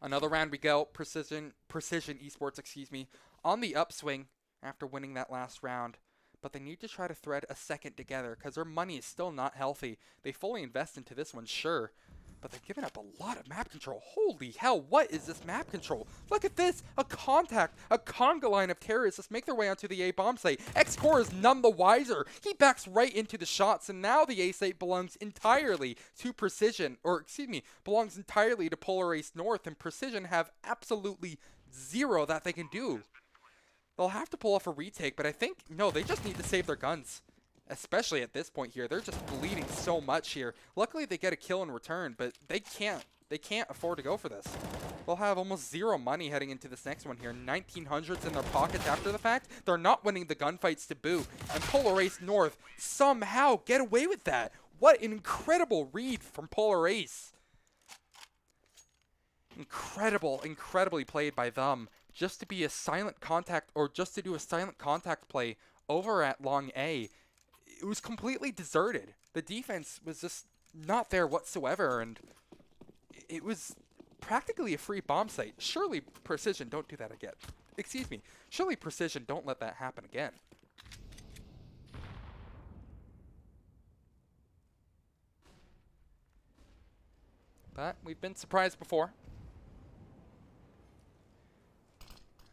Another round we go. Precision Esports, excuse me, on the upswing after winning that last round. But they need to try to thread a second together because their money is still not healthy. They fully invest into this one, sure, but they've given up a lot of map control. Holy hell, what is this map control? Look at this, a conga line of terrorists just make their way onto the A bomb site. X-Core is none the wiser. He backs right into the shots, and now the A site belongs entirely to Precision, or excuse me, belongs entirely to Polar Ace North, and Precision have absolutely zero that they can do. They'll have to pull off a retake, but I think, no, they just need to save their guns. Especially at this point here. They're just bleeding so much here. Luckily, they get a kill in return, but they can't afford to go for this. They'll have almost zero money heading into this next one here. 1900s in their pockets after the fact. They're not winning the gunfights to boot. And Polar Ace North somehow get away with that. What an incredible read from Polar Ace. Incredibly played by them. Just to be a silent contact, or just to do a silent contact play over at Long A. It was completely deserted. The defense was just not there whatsoever, and it was practically a free bomb site. Surely Precision don't do that again. Excuse me. Surely Precision don't let that happen again. But we've been surprised before.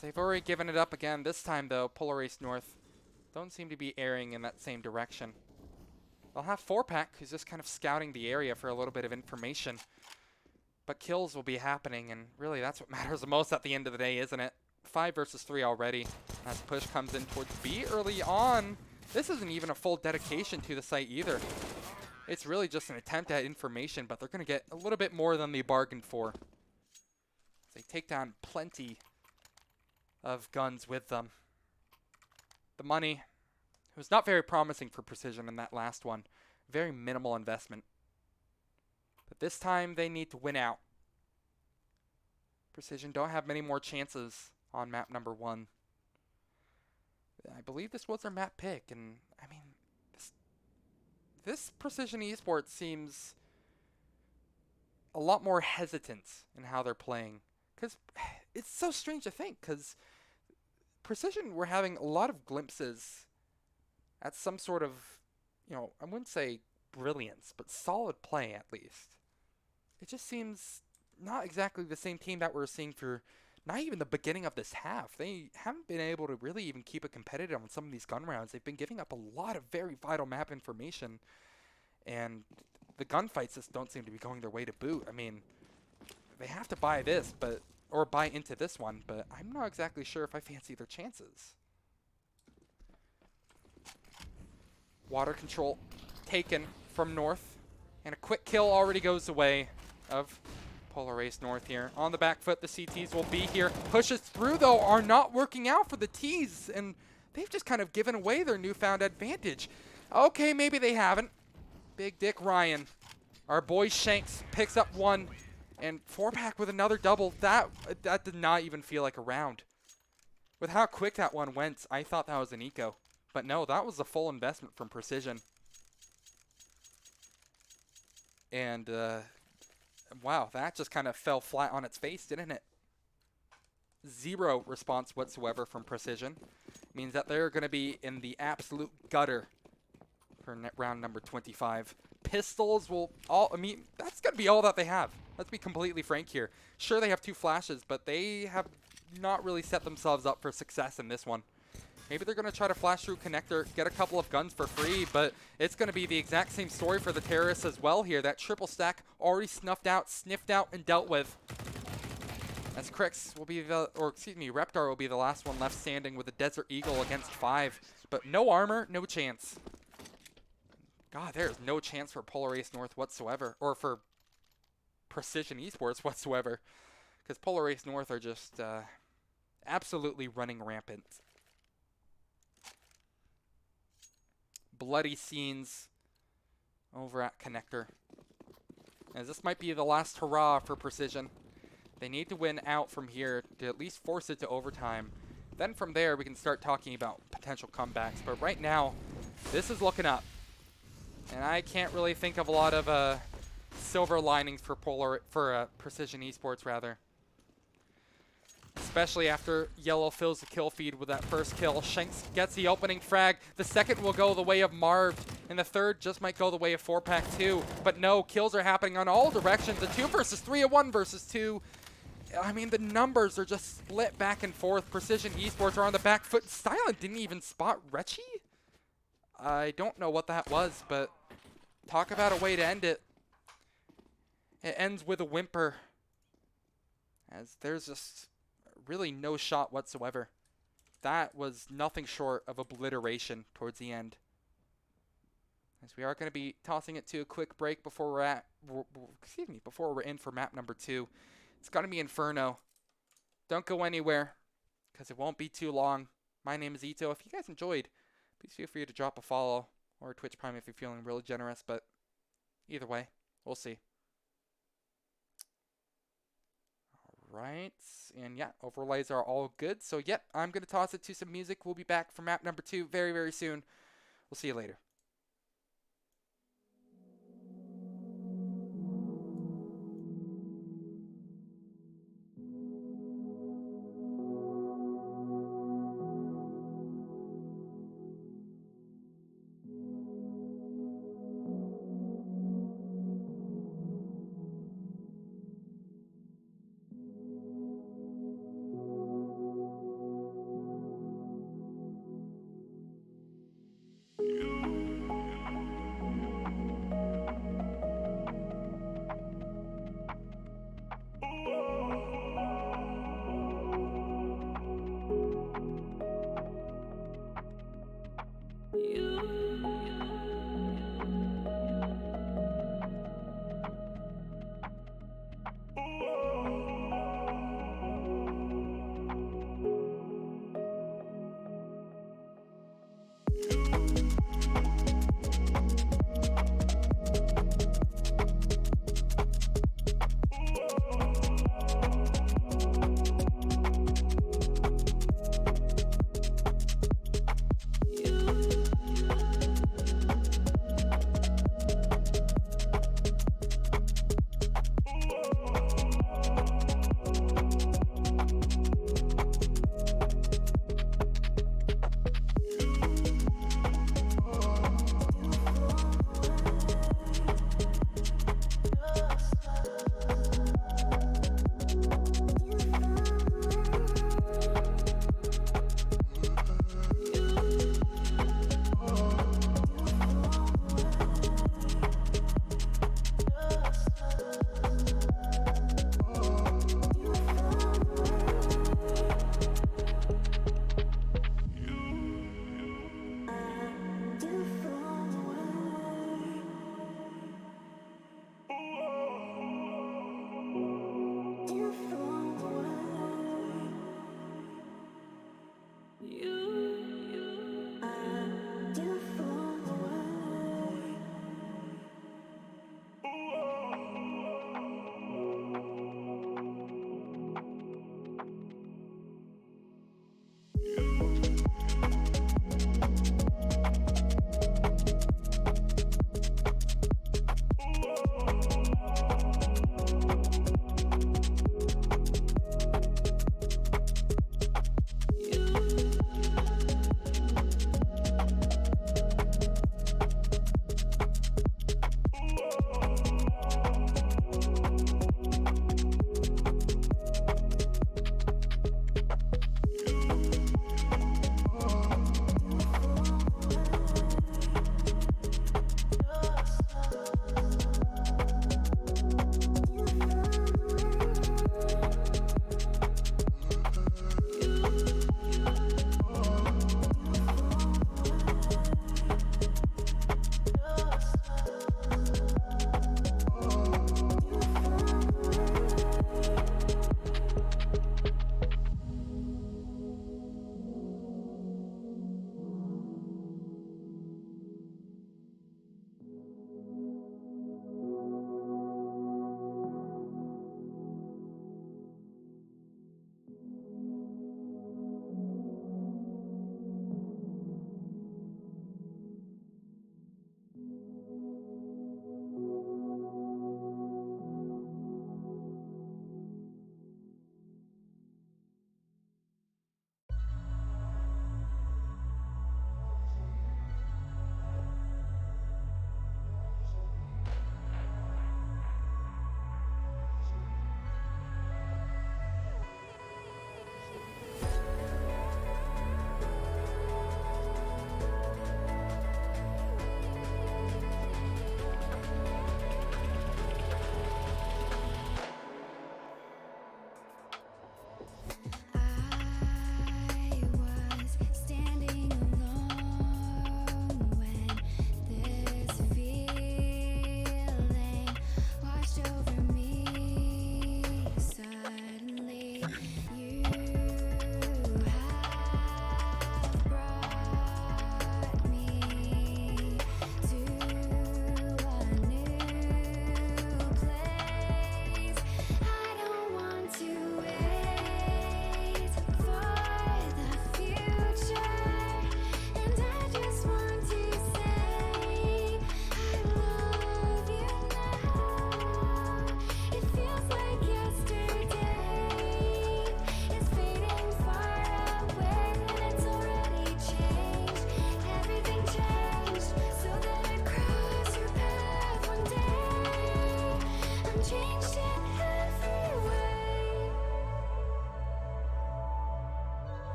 They've already given it up again. This time, though, Polar Ace North don't seem to be erring in that same direction. They'll have 4-Pack, who's just kind of scouting the area for a little bit of information. But kills will be happening, and really that's what matters the most at the end of the day, isn't it? 5 versus 3 already. As push comes in towards B early on. This isn't even a full dedication to the site either. It's really just an attempt at information, but they're going to get a little bit more than they bargained for. They take down plenty of guns with them. The money was not very promising for Precision in that last one. Very minimal investment. But this time they need to win out. Precision don't have many more chances on map number 1. I believe this was their map pick, and I mean, this Precision Esports seems a lot more hesitant in how they're playing. Because it's so strange to think, because Precision were having a lot of glimpses at some sort of, I wouldn't say brilliance, but solid play at least. It just seems not exactly the same team that we're seeing for not even the beginning of this half. They haven't been able to really even keep it competitive on some of these gun rounds. They've been giving up a lot of very vital map information, and the gunfights just don't seem to be going their way to boot. I mean, they have to buy this, or buy into this one, but I'm not exactly sure if I fancy their chances. Water control taken from North, and a quick kill already goes the way of Polar Ace North here. On the back foot, the CTs will be here. Pushes through, though, are not working out for the Ts, and they've just kind of given away their newfound advantage. Okay, maybe they haven't. Big Dick Ryan. Our boy Shanks picks up one, and 4-pack with another double. That did not even feel like a round. With how quick that one went, I thought that was an eco. But no, that was a full investment from Precision. And, wow, that just kind of fell flat on its face, didn't it? Zero response whatsoever from Precision. Means that they're going to be in the absolute gutter for round number 25. Pistols will that's going to be all that they have. Let's be completely frank here. Sure, they have 2 flashes, but they have not really set themselves up for success in this one. Maybe they're going to try to flash through connector, get a couple of guns for free, but it's going to be the exact same story for the terrorists as well here. That triple stack already sniffed out, and dealt with. As Crix will be Reptar will be the last one left standing with a Desert Eagle against 5. But no armor, no chance. God, there's no chance for Polar Ace North whatsoever, or for Precision Esports whatsoever. Because Polar Ace North are just absolutely running rampant. Bloody scenes over at Connector. As this might be the last hurrah for Precision. They need to win out from here to at least force it to overtime. Then from there, we can start talking about potential comebacks. But right now, this is looking up. And I can't really think of a lot of silver linings for Precision Esports, rather. Especially after Yellow fills the kill feed with that first kill. Shanks gets the opening frag. The second will go the way of Marv. And the third just might go the way of 4-pack too. But no, kills are happening on all directions. A 2 versus 3, a 1 versus 2. I mean, the numbers are just split back and forth. Precision Esports are on the back foot. Silent didn't even spot Rechi? I don't know what that was, but talk about a way to end it. It ends with a whimper. As there's just really no shot whatsoever. That was nothing short of obliteration towards the end. As we are going to be tossing it to a quick break before before we're in for map number 2. It's going to be Inferno. Don't go anywhere, because it won't be too long. My name is Ito. If you guys enjoyed, please feel free to drop a follow or a Twitch Prime if you're feeling really generous, but either way, we'll see. Right, and yeah, overlays are all good. So yep, I'm going to toss it to some music. We'll be back for map number 2 very, very soon. We'll see you later.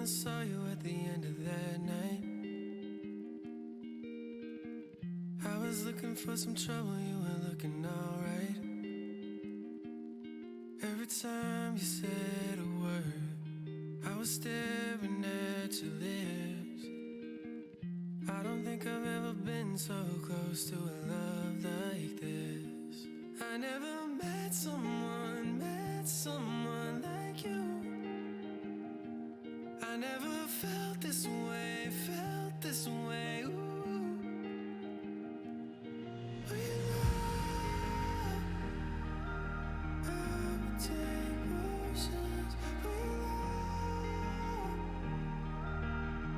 I saw you at the end of that night. I was looking for some trouble, you were looking alright. Every time you said a word, I was staring at your lips. I don't think I've ever been so close to a love like this. I never met someone like you. I never felt this way, ooh. We love, I would take potions. We love,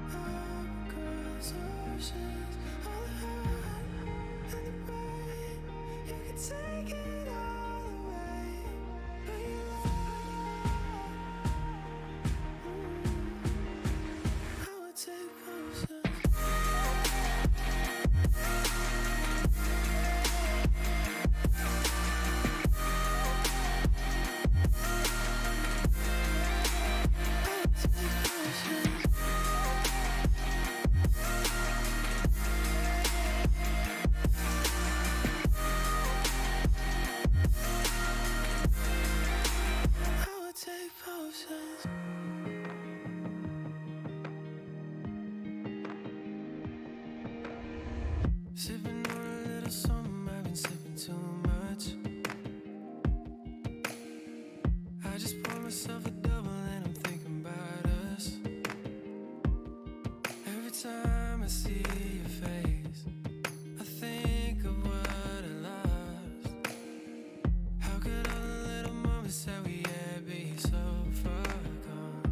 I would cross oceans. All the hurt and the pain, you could take it all away. We love, I would take potions. I would take potions. Sipping on a little something, I've been sipping too much. I just poured myself a double and I'm thinking about us. Every time I see your face, I think of what I lost. How could all the little moments that we had be so far gone?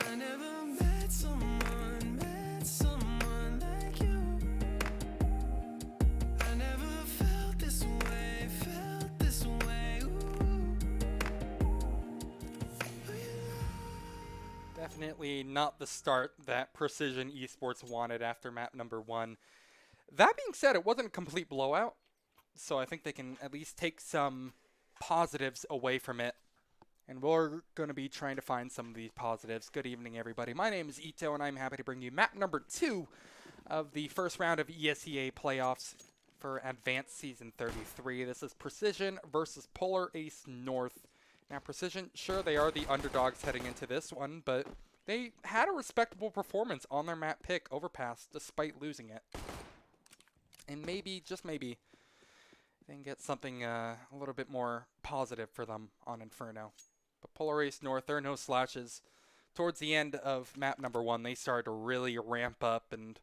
I never met someone like you. I never felt this way, ooh. Definitely not the start that Precision Esports wanted after map number 1. That being said, it wasn't a complete blowout, so I think they can at least take some positives away from it. And we're going to be trying to find some of these positives. Good evening, everybody. My name is Ito, and I'm happy to bring you map number 2 of the first round of ESEA playoffs for Advanced Season 33. This is Precision versus Polar Ace North. Now, Precision, sure, they are the underdogs heading into this one, but they had a respectable performance on their map pick, Overpass, despite losing it. And maybe, just maybe, they can get something a little bit more positive for them on Inferno. But Polar Ace North, there are no slashes. Towards the end of map number 1, they started to really ramp up and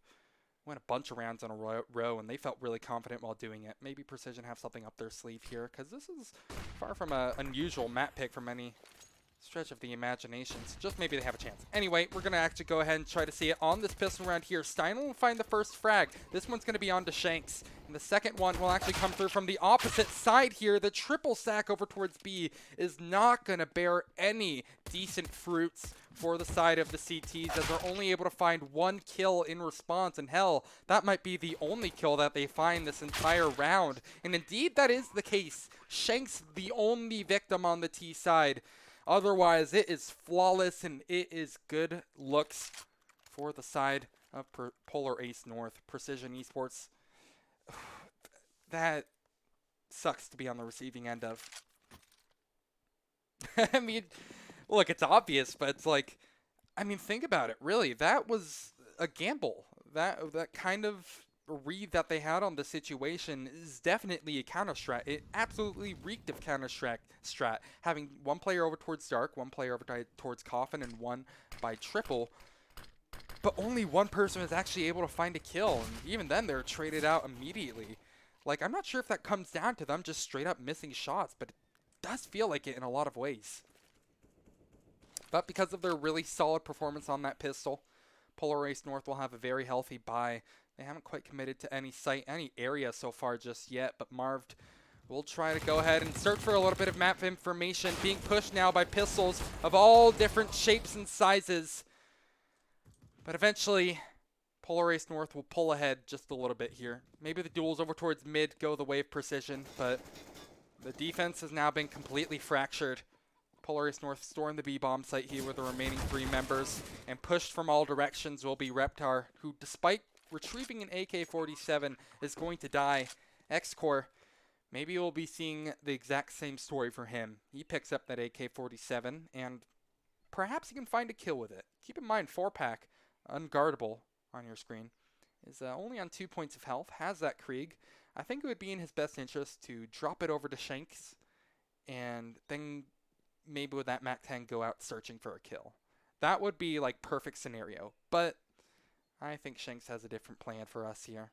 went a bunch of rounds in a row, and they felt really confident while doing it. Maybe Precision have something up their sleeve here, because this is far from an unusual map pick from any stretch of the imaginations. Just maybe they have a chance. Anyway, we're going to actually go ahead and try to see it on this pistol round here. Stein will find the first frag. This one's going to be on to Shanks. And the second one will actually come through from the opposite side here. The triple stack over towards B is not going to bear any decent fruits for the side of the CTs, as they're only able to find one kill in response. And hell, that might be the only kill that they find this entire round. And indeed, that is the case. Shanks the only victim on the T side. Otherwise, it is flawless, and it is good looks for the side of Polar Ace North. Precision Esports. That sucks to be on the receiving end of. I mean, look, it's obvious, but it's like, I mean, think about it. Really, that was a gamble. That kind of read that they had on the situation is definitely a counter strat. It absolutely reeked of counter strat. Having one player over towards Dark, one player over towards Coffin, and one by Triple. But only one person was actually able to find a kill, and even then they're traded out immediately. Like, I'm not sure if that comes down to them just straight up missing shots, but it does feel like it in a lot of ways. But because of their really solid performance on that pistol, Polar Ace North will have a very healthy buy. They haven't quite committed to any site, any area so far just yet, but Marv will try to go ahead and search for a little bit of map information, being pushed now by pistols of all different shapes and sizes. But eventually, Polar Ace North will pull ahead just a little bit here. Maybe the duels over towards mid go the way of precision, but the defense has now been completely fractured. Polar Ace North stormed the B-bomb site here with the remaining 3 members, and pushed from all directions will be Reptar, who, despite retrieving an AK-47, is going to die. X-Core, maybe we'll be seeing the exact same story for him. He picks up that AK-47, and perhaps he can find a kill with it. Keep in mind, 4-pack, unguardable on your screen, is only on 2 points of health, has that Krieg. I think it would be in his best interest to drop it over to Shanks, and then maybe with that MAC-10 go out searching for a kill. That would be like perfect scenario, but I think Shanks has a different plan for us here.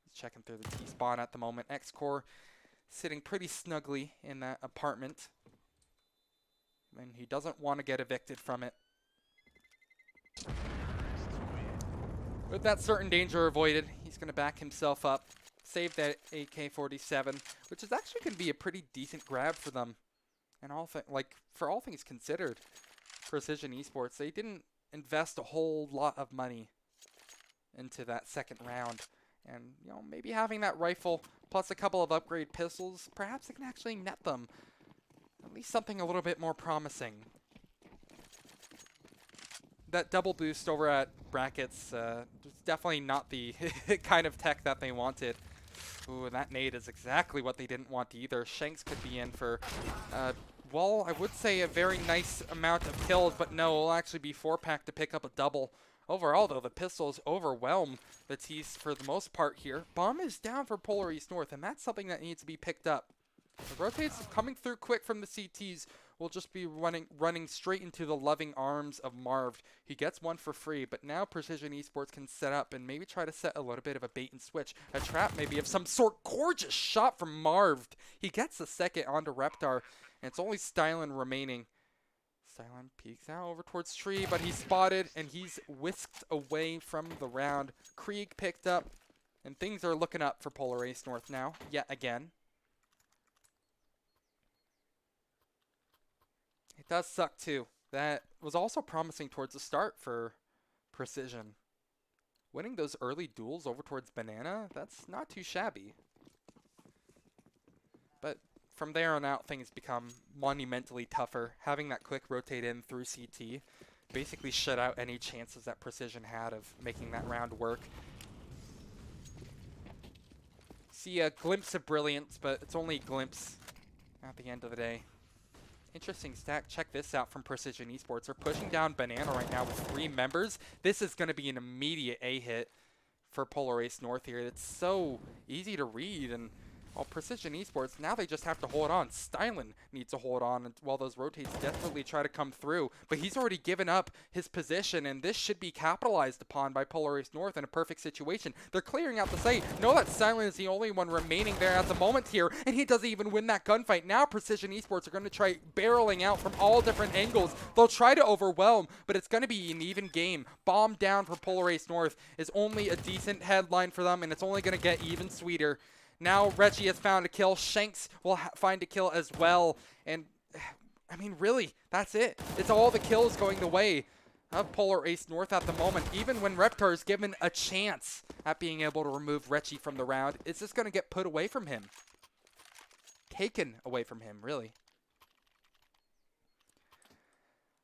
He's checking through the T-spawn at the moment. X-Core sitting pretty snugly in that apartment, and he doesn't want to get evicted from it. With that certain danger avoided, he's going to back himself up, save that AK-47, which is actually going to be a pretty decent grab for them. And for all things considered, Precision Esports, they didn't invest a whole lot of money into that second round. And, you know, maybe having that rifle plus a couple of upgrade pistols, perhaps it can actually net them at least something a little bit more promising. That double boost over at Brackets is definitely not the kind of tech that they wanted. Ooh, and that nade is exactly what they didn't want either. Shanks could be in for, well, I would say a very nice amount of kills, but no, it'll actually be 4-pack to pick up a double. Overall, though, the pistols overwhelm the T's for the most part here. Bomb is down for Polar East North, and that's something that needs to be picked up. The rotates coming through quick from the CTs will just be running straight into the loving arms of Marv. He gets one for free, but now Precision Esports can set up and maybe try to set a little bit of a bait and switch. A trap maybe of some sort. Gorgeous shot from Marv. He gets the second onto Reptar, and it's only Stylen remaining. Stylen peeks out over towards Tree, but he's spotted, and he's whisked away from the round. Krieg picked up, and things are looking up for Polar Ace North now, yet again. It does suck, too. That was also promising towards the start for Precision. Winning those early duels over towards Banana, that's not too shabby. But from there on out, things become monumentally tougher. Having that quick rotate in through CT basically shut out any chances that Precision had of making that round work. See a glimpse of brilliance, but it's only a glimpse at the end of the day. Interesting stack. Check this out from Precision Esports. They're pushing down Banana right now with 3 members. This is going to be an immediate A hit for Polar Ace North here. It's so easy to read, and Well, Precision Esports, now they just have to hold on. Stylen needs to hold on while those rotates desperately try to come through. But he's already given up his position, and this should be capitalized upon by Polar Ace North in a perfect situation. They're clearing out the site. Know that Stylen is the only one remaining there at the moment here, and he doesn't even win that gunfight. Now Precision Esports are going to try barreling out from all different angles. They'll try to overwhelm, but it's going to be an even game. Bomb down for Polar Ace North is only a decent headline for them, and it's only going to get even sweeter. Now Reggie has found a kill. Shanks will find a kill as well. And, I mean, really, that's it. It's all the kills going the way of Polar Ace North at the moment. Even when Reptar is given a chance at being able to remove Reggie from the round, it's just going to get put away from him. Taken away from him, really.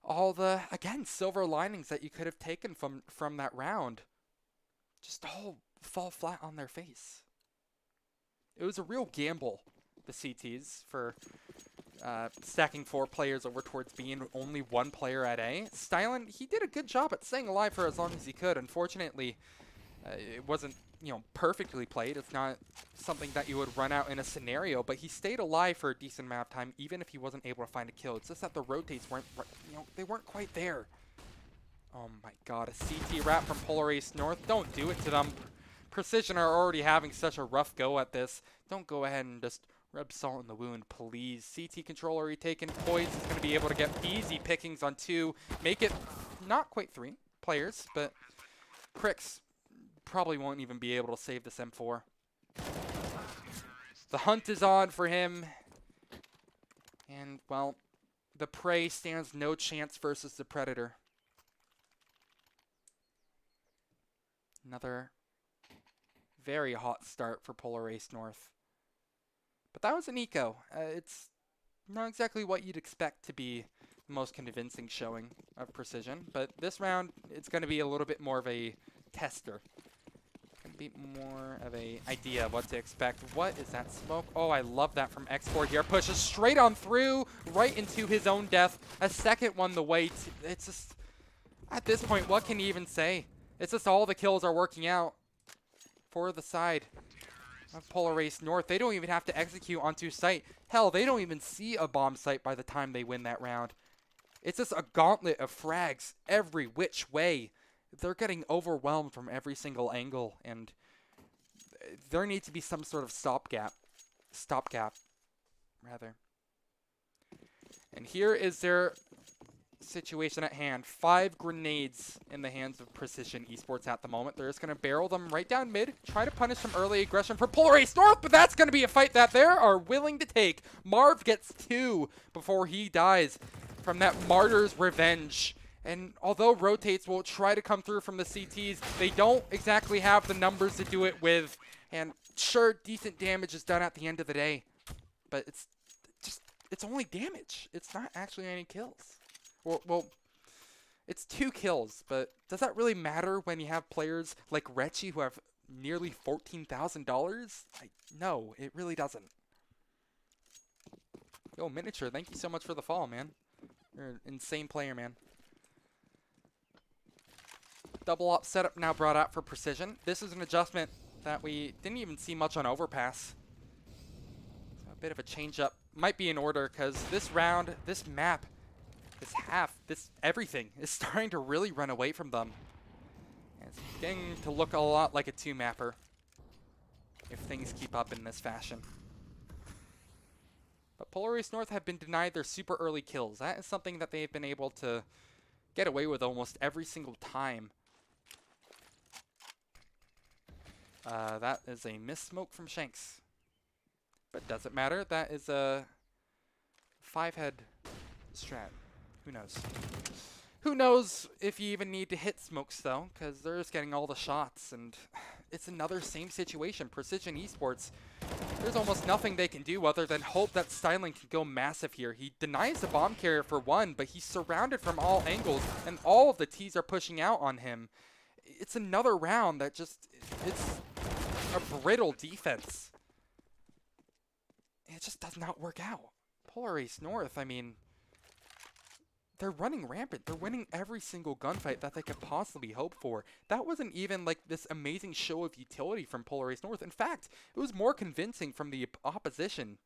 All the, again, silver linings that you could have taken from that round just all fall flat on their face. It was a real gamble, the CTs, for stacking 4 players over towards B and only 1 player at A. Stylen, he did a good job at staying alive for as long as he could. Unfortunately, it wasn't, perfectly played. It's not something that you would run out in a scenario, but he stayed alive for a decent amount of time, even if he wasn't able to find a kill. It's just that the rotates weren't, they weren't quite there. Oh my god, a CT wrap from Polar Ace North. Don't do it to them. Precision are already having such a rough go at this. Don't go ahead and just rub salt in the wound, please. CT controller retaken. Poise is going to be able to get easy pickings on 2. Make it not quite 3 players, but Crix probably won't even be able to save this M4. The hunt is on for him. And, well, the prey stands no chance versus the predator. Another very hot start for Polar Ace North. But that was an eco. It's not exactly what you'd expect to be the most convincing showing of Precision. But this round, it's going to be a little bit more of a tester. Going to be more of a idea of what to expect. What is that smoke? Oh, I love that from Export here. Pushes straight on through, right into his own death. A second one the way. It's just, at this point, what can you even say? It's just all the kills are working out for the side of Polar Ace North. They don't even have to execute onto site. Hell, they don't even see a bomb site by the time they win that round. It's just a gauntlet of frags every which way. They're getting overwhelmed from every single angle, and there needs to be some sort of stopgap, rather. And here is their situation at hand. 5 grenades in the hands of Precision Esports at the moment. They're just going to barrel them right down mid, try to punish some early aggression for Polar Ace North, but that's going to be a fight that they are willing to take. Marv gets 2 before he dies from that Martyr's Revenge. And although rotates will try to come through from the CTs, they don't exactly have the numbers to do it with. And sure, decent damage is done at the end of the day, but it's only damage. It's not actually any kills. Well, it's 2 kills, but does that really matter when you have players like Retchi who have nearly $14,000? No, it really doesn't. Yo, Miniature, thank you so much for the follow, man. You're an insane player, man. Double op setup now brought out for Precision. This is an adjustment that we didn't even see much on Overpass. So a bit of a change up. Might be in order because this round, this map, this half, this everything is starting to really run away from them. And it's getting to look a lot like a 2-mapper if things keep up in this fashion. But Polar Ace North have been denied their super early kills. That is something that they've been able to get away with almost every single time. That is a miss smoke from Shanks. But doesn't matter. That is a 5-head strat. Who knows? Who knows if you even need to hit smokes, though, because they're just getting all the shots. And it's another same situation. Precision Esports, there's almost nothing they can do other than hope that Stylen can go massive here. He denies the bomb carrier for 1, but he's surrounded from all angles, and all of the T's are pushing out on him. It's another round that just, it's a brittle defense. It just does not work out. Polar Ace North, I mean, they're running rampant. They're winning every single gunfight that they could possibly hope for. That wasn't even like this amazing show of utility from Polar Ace North. In fact, it was more convincing from the opposition.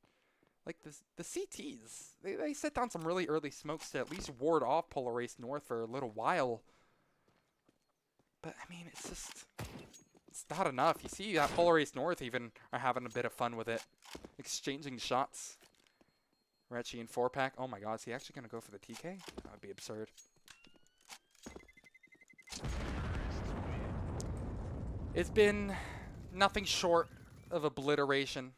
Like the CTs, they set down some really early smokes to at least ward off Polar Ace North for a little while. But I mean, it's not enough. You see that Polar Ace North even are having a bit of fun with it, exchanging shots. Retchy and 4-pack. Oh my god, is he actually going to go for the TK? That would be absurd. It's been nothing short of obliteration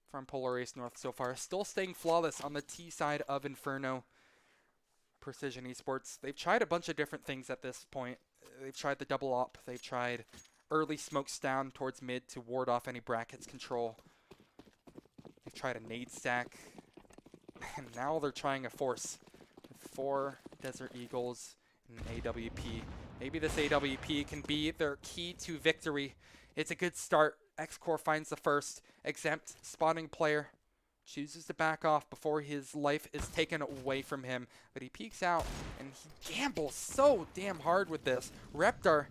from Polar Ace North so far. Still staying flawless on the T side of Inferno. Precision Esports. They've tried a bunch of different things at this point. They've tried the double op. They've tried early smokes down towards mid to ward off any brackets control. They've tried a nade stack. And now they're trying a force. 4 Desert Eagles and an AWP. Maybe this AWP can be their key to victory. It's a good start. X-Core finds the first. Exempt spawning player. Chooses to back off before his life is taken away from him. But he peeks out and he gambles so damn hard with this. Reptar,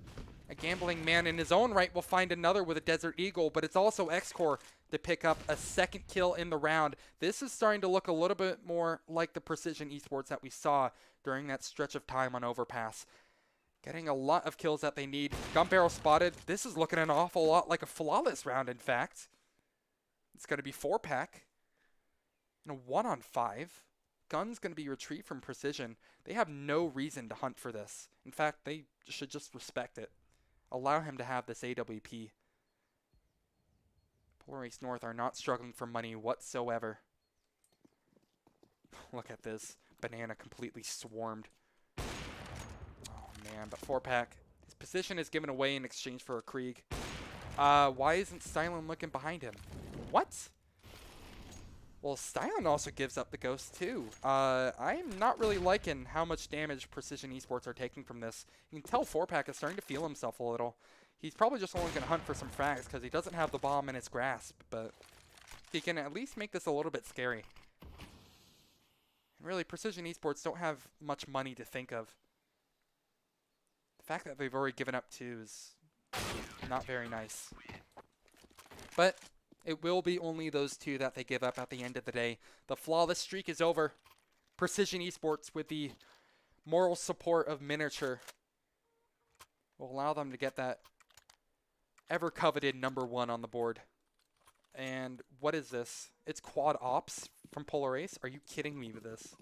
a gambling man in his own right, will find another with a Desert Eagle. But it's also X-Core to pick up a second kill in the round. This is starting to look a little bit more like the Precision Esports that we saw during that stretch of time on Overpass. Getting a lot of kills that they need. Gun barrel spotted. This is looking an awful lot like a flawless round, in fact. It's going to be 4-pack. And a 1-on-5. Gun's going to be retrieved from Precision. They have no reason to hunt for this. In fact, they should just respect it. Allow him to have this AWP. Polar Ace North are not struggling for money whatsoever. Look at this. Banana completely swarmed. Oh man, but 4-pack. His position is given away in exchange for a Krieg. Why isn't Stylen looking behind him? What? Well, Stylen also gives up the ghost too. I'm not really liking how much damage Precision Esports are taking from this. You can tell 4-pack is starting to feel himself a little. He's probably just only going to hunt for some frags because he doesn't have the bomb in his grasp, but he can at least make this a little bit scary. And really, Precision Esports don't have much money to think of. The fact that they've already given up 2 is not very nice. But it will be only those 2 that they give up at the end of the day. The flawless streak is over. Precision Esports, with the moral support of Miniature, will allow them to get that ever-coveted #1 on the board. And what is this? It's quad ops from Polar Ace? Are you kidding me with this?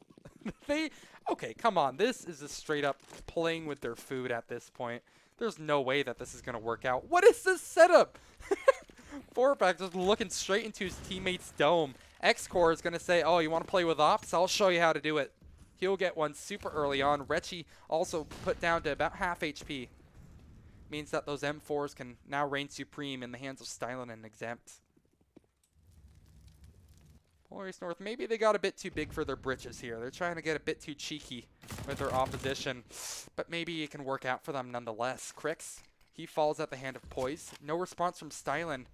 Okay, come on. This is just straight up playing with their food at this point. There's no way that this is going to work out. What is this setup? 4-pack just looking straight into his teammate's dome. X-Core is going to say, oh, you want to play with ops? I'll show you how to do it. He'll get one super early on. Retchy also put down to about half HP. Means that those M4s can now reign supreme in the hands of Stylen and Exempt. Polar Ace North, maybe they got a bit too big for their britches here. They're trying to get a bit too cheeky with their opposition. But maybe it can work out for them nonetheless. Crix, he falls at the hand of Poise. No response from Stylen.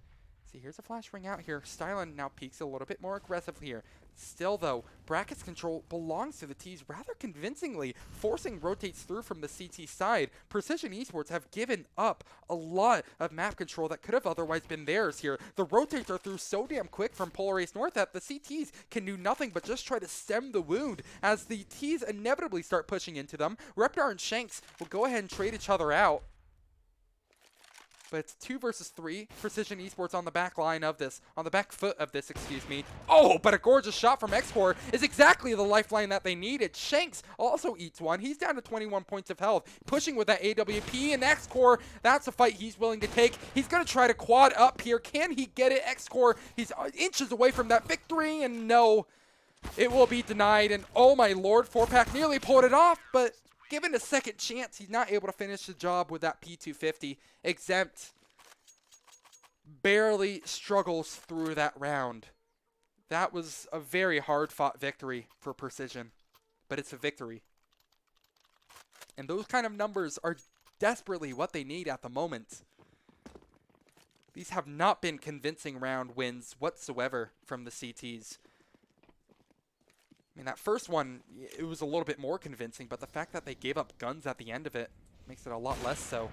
See, here's a flash ring out here. Stylen now peeks a little bit more aggressively here. Still, though, brackets control belongs to the T's rather convincingly. Forcing rotates through from the CT side. Precision Esports have given up a lot of map control that could have otherwise been theirs here. The rotates are through so damn quick from Polar Ace North that the CTs can do nothing but just try to stem the wound as the T's inevitably start pushing into them. Reptar and Shanks will go ahead and trade each other out. But it's 2 versus 3. Precision Esports on the back line of this. On the back foot of this, excuse me. Oh, but a gorgeous shot from X-Core is exactly the lifeline that they needed. Shanks also eats one. He's down to 21 points of health. Pushing with that AWP, and X-Core, that's a fight he's willing to take. He's going to try to quad up here. Can he get it? X-Core, he's inches away from that victory, and no. It will be denied, and oh my lord, 4-pack nearly pulled it off, but given a second chance, he's not able to finish the job with that P250. Exempt barely struggles through that round. That was a very hard-fought victory for Precision, but it's a victory. And those kind of numbers are desperately what they need at the moment. These have not been convincing round wins whatsoever from the CTs. I mean, that first one, it was a little bit more convincing, but the fact that they gave up guns at the end of it makes it a lot less so.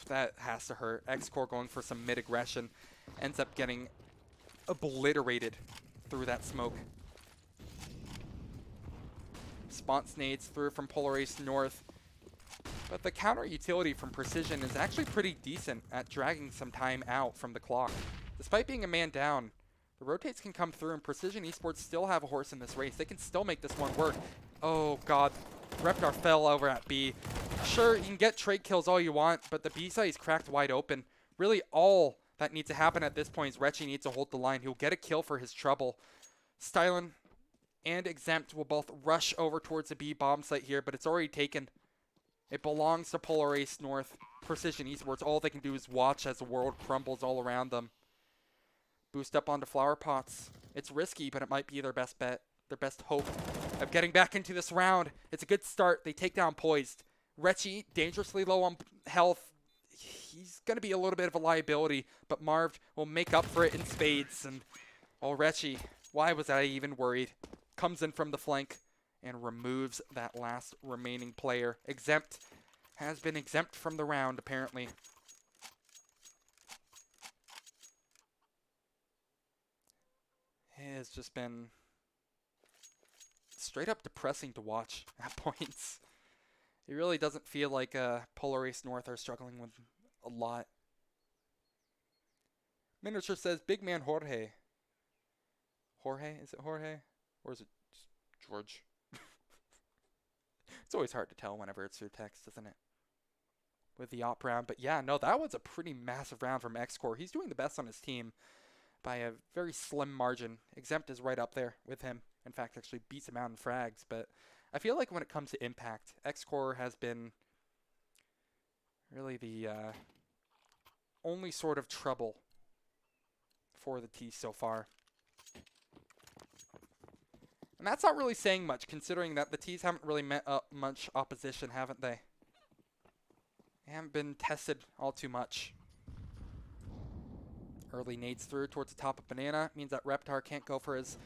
That has to hurt. X-Core going for some mid-aggression ends up getting obliterated through that smoke. Response nades through from Polar Ace North. But the counter utility from Precision is actually pretty decent at dragging some time out from the clock. Despite being a man down, the rotates can come through, and Precision Esports still have a horse in this race. They can still make this one work. Oh god, Reptar fell over at B. Sure, you can get trade kills all you want, but the B side is cracked wide open. Really all that needs to happen at this point is Retchi needs to hold the line. He'll get a kill for his trouble. Stylen and Exempt will both rush over towards the B bomb site here, but it's already taken. It belongs to Polar Ace North. Precision Esports, all they can do is watch as the world crumbles all around them. Boost up onto flower pots. It's risky, but it might be their best bet, their best hope of getting back into this round. It's a good start. They take down Poised. Retchi, dangerously low on health. He's going to be a little bit of a liability, but Marv will make up for it in spades. And, oh, Retchi, why was I even worried? Comes in from the flank and removes that last remaining player. Exempt has been exempt from the round, apparently. It has just been straight up depressing to watch at points. It really doesn't feel like Polar Ace North are struggling with a lot. Miniature says, big man Jorge. Jorge? Is it Jorge? Or is it George? It's always hard to tell whenever it's through text, isn't it? With the op round. But yeah, no, that was a pretty massive round from X-Core. He's doing the best on his team by a very slim margin. Exempt is right up there with him. In fact, actually beats him out in frags. But I feel like when it comes to impact, X-Core has been really the only sort of trouble for the T so far. And that's not really saying much, considering that the T's haven't really met up much opposition, haven't they? They haven't been tested all too much. Early nades through towards the top of Banana. Means that Reptar can't go for his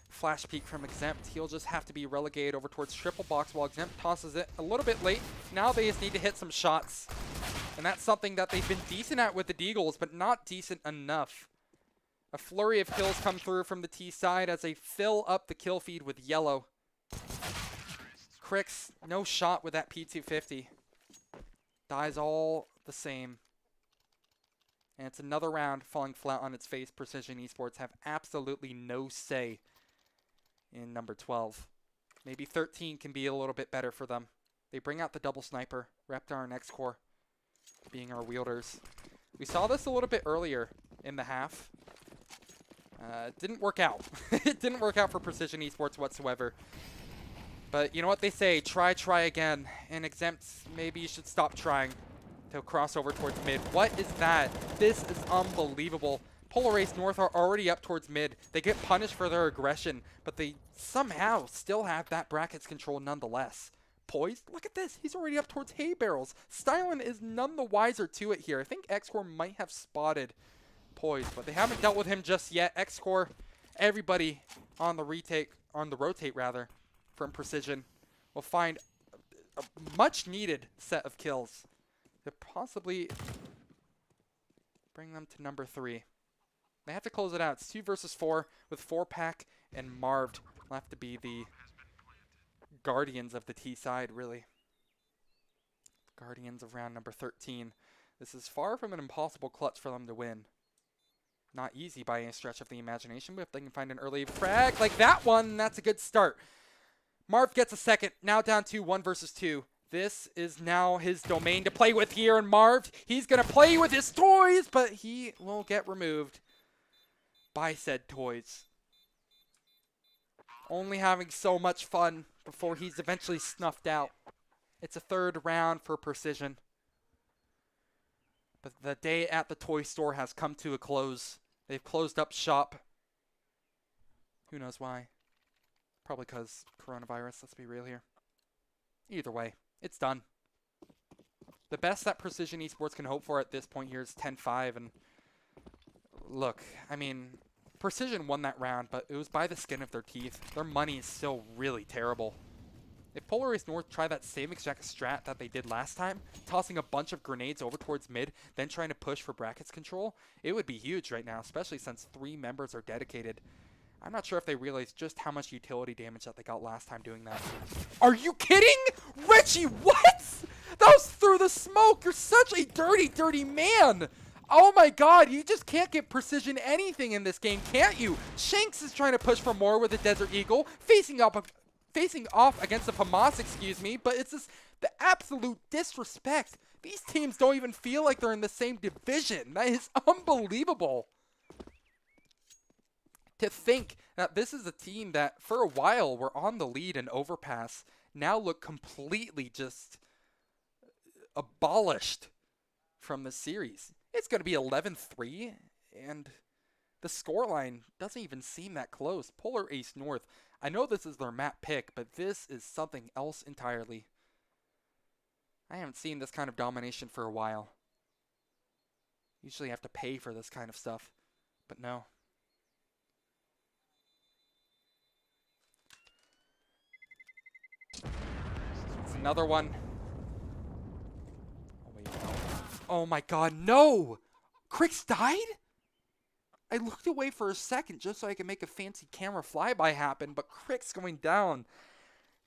flash peek from Exempt. He'll just have to be relegated over towards triple box while Exempt tosses it a little bit late. Now they just need to hit some shots. And that's something that they've been decent at with the Deagles, but not decent enough. A flurry of kills come through from the T side as they fill up the kill feed with yellow. Crix, no shot with that P250. Dies all the same. And it's another round falling flat on its face. Precision Esports have absolutely no say in number 12. Maybe 13 can be a little bit better for them. They bring out the double sniper. Reptar and X-Core being our wielders. We saw this a little bit earlier in the half. Didn't work out. It didn't work out for Precision Esports whatsoever. But you know what they say, try again. And Exempt, maybe you should stop trying. They'll cross over towards mid. What is that? This is unbelievable. Polar Ace North are already up towards mid. They get punished for their aggression, but they somehow still have that brackets control nonetheless. Poised, look at this. He's already up towards hay barrels. Stylen is none the wiser to it here. I think X-Core might have spotted Poised, but they haven't dealt with him just yet. X-Core, everybody on the rotate rather, from Precision will find a much needed set of kills to possibly bring them to number 3. They have to close it out. It's 2 versus 4 with 4-pack and Marved left to be the guardians of the T side, really. Guardians of round number 13. This is far from an impossible clutch for them to win. Not easy by any stretch of the imagination, but if they can find an early frag like that one, that's a good start. Marv gets a second, now down to 1 versus 2. This is now his domain to play with here, and Marv, he's going to play with his toys, but he will get removed by said toys. Only having so much fun before he's eventually snuffed out. It's a 3rd round for Precision. But the day at the toy store has come to a close. They've closed up shop. Who knows why? Probably because coronavirus, let's be real here. Either way, it's done. The best that Precision Esports can hope for at this point here is 10-5. And look, I mean, Precision won that round, but it was by the skin of their teeth. Their money is still really terrible. If Polar Ace North try that same exact strat that they did last time, tossing a bunch of grenades over towards mid, then trying to push for brackets control, it would be huge right now, especially since 3 members are dedicated. I'm not sure if they realize just how much utility damage that they got last time doing that. Are you kidding? Richie, what? That was through the smoke. You're such a dirty, dirty man. Oh my god, you just can't get precision anything in this game, can't you? Shanks is trying to push for more with the Desert Eagle, facing off against the FAMAS, excuse me, but it's just the absolute disrespect. These teams don't even feel like they're in the same division. That is unbelievable. To think that this is a team that, for a while, were on the lead in Overpass, now look completely just abolished from the series. It's going to be 11-3, and the scoreline doesn't even seem that close. Polar Ace North, I know this is their map pick, but this is something else entirely. I haven't seen this kind of domination for a while. Usually you have to pay for this kind of stuff, but no. It's another one. Oh, wait, no. Oh my god, no! Crix died? I looked away for a second just so I could make a fancy camera flyby happen, but Crix going down.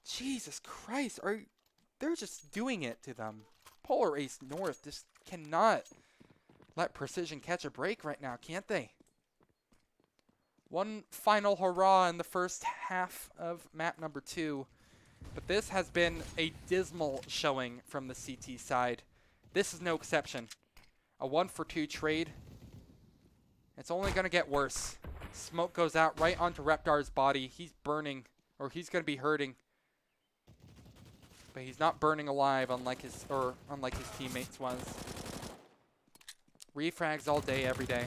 Jesus Christ, they're just doing it to them. Polar Ace North just cannot let Precision catch a break right now, can't they? One final hurrah in the first half of map number 2. But this has been a dismal showing from the CT side. This is no exception. A 1-for-2 trade. It's only going to get worse. Smoke goes out right onto Reptar's body. He's burning, or he's going to be hurting. But he's not burning alive, unlike his teammates was. Refrags all day, every day.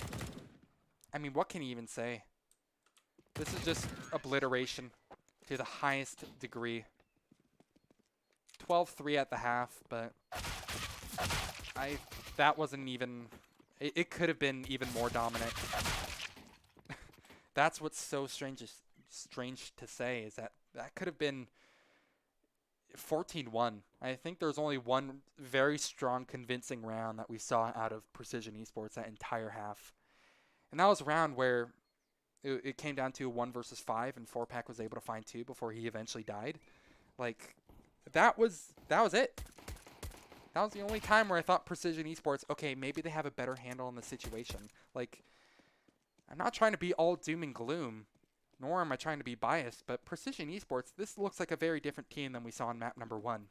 I mean, what can he even say? This is just obliteration to the highest degree. 12-3 at the half, but that wasn't even... It could have been even more dominant. That's what's so strange to say, is that could have been 14-1. I think there's only one very strong, convincing round that we saw out of Precision Esports that entire half. And that was a round where it came down to 1 versus 5, and 4-Pack was able to find 2 before he eventually died. Like, that was it. That was the only time where I thought Precision Esports, okay, maybe they have a better handle on the situation. Like, I'm not trying to be all doom and gloom, nor am I trying to be biased, but Precision Esports, this looks like a very different team than we saw in map number 1.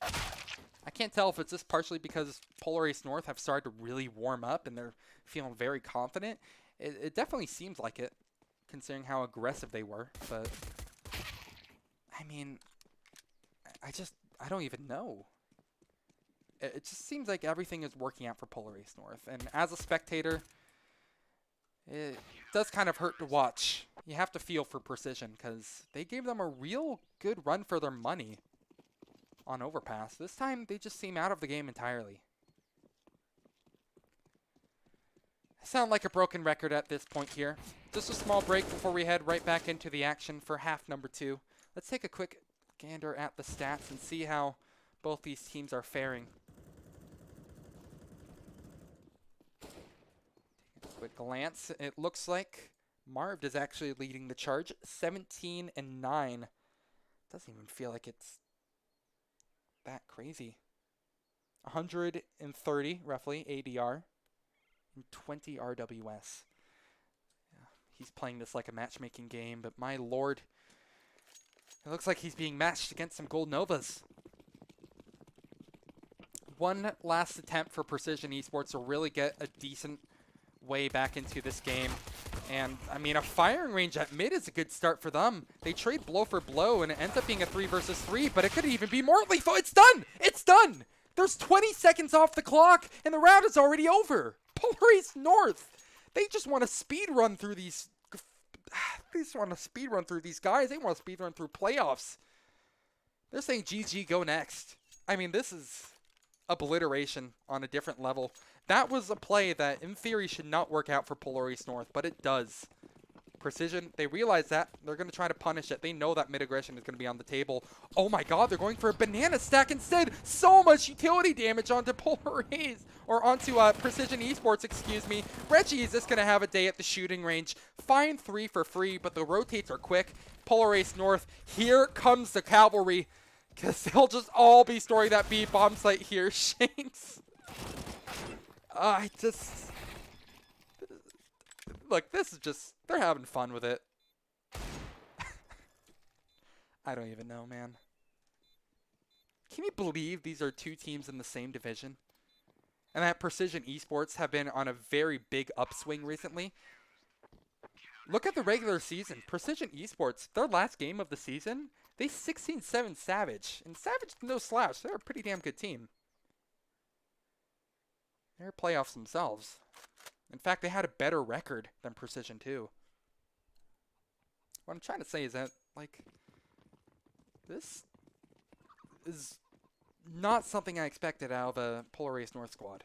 I can't tell if it's just partially because Polar Ace North have started to really warm up and they're feeling very confident. It definitely seems like it, considering how aggressive they were, but I mean, I don't even know. It just seems like everything is working out for Polar Ace North. And as a spectator, it does kind of hurt to watch. You have to feel for Precision because they gave them a real good run for their money on Overpass. This time, they just seem out of the game entirely. I sound like a broken record at this point here. Just a small break before we head right back into the action for half number 2. Let's take a quick gander at the stats and see how both these teams are faring. Take a quick glance. It looks like Marved is actually leading the charge, 17-9. Doesn't even feel like it's that crazy. 130 roughly ADR and 20 RWS. Yeah, he's playing this like a matchmaking game, but my lord, it looks like he's being matched against some Gold Novas. One last attempt for Precision Esports to really get a decent way back into this game. And, I mean, a firing range at mid is a good start for them. They trade blow for blow, and it ends up being a 3 versus 3, but it could even be more lethal. It's done! It's done! There's 20 seconds off the clock, and the round is already over. Polar Ace North. They just want to speed run through these... They just want to speed run through these guys. They want to speed run through playoffs. They're saying GG, go next. I mean, this is obliteration on a different level. That was a play that, in theory, should not work out for Polar Ace North, but it does. Precision, they realize that. They're going to try to punish it. They know that mid-aggression is going to be on the table. Oh my god, they're going for a banana stack instead. So much utility damage onto Polar Ace, or onto Precision Esports, excuse me. Reggie is just going to have a day at the shooting range. Fine 3 for free, but the rotates are quick. Polar Ace North, here comes the cavalry, because they'll just all be storing that B bomb site here. Shanks. Look, this is just, they're having fun with it. I don't even know, man. Can you believe these are two teams in the same division? And that Precision Esports have been on a very big upswing recently. Look at the regular season. Precision Esports, their last game of the season, they 16-7 Savage. And Savage, no slouch, they're a pretty damn good team. They're playoffs themselves. In fact, they had a better record than Precision too. What I'm trying to say is that, like, this is not something I expected out of the Polar Ace North squad.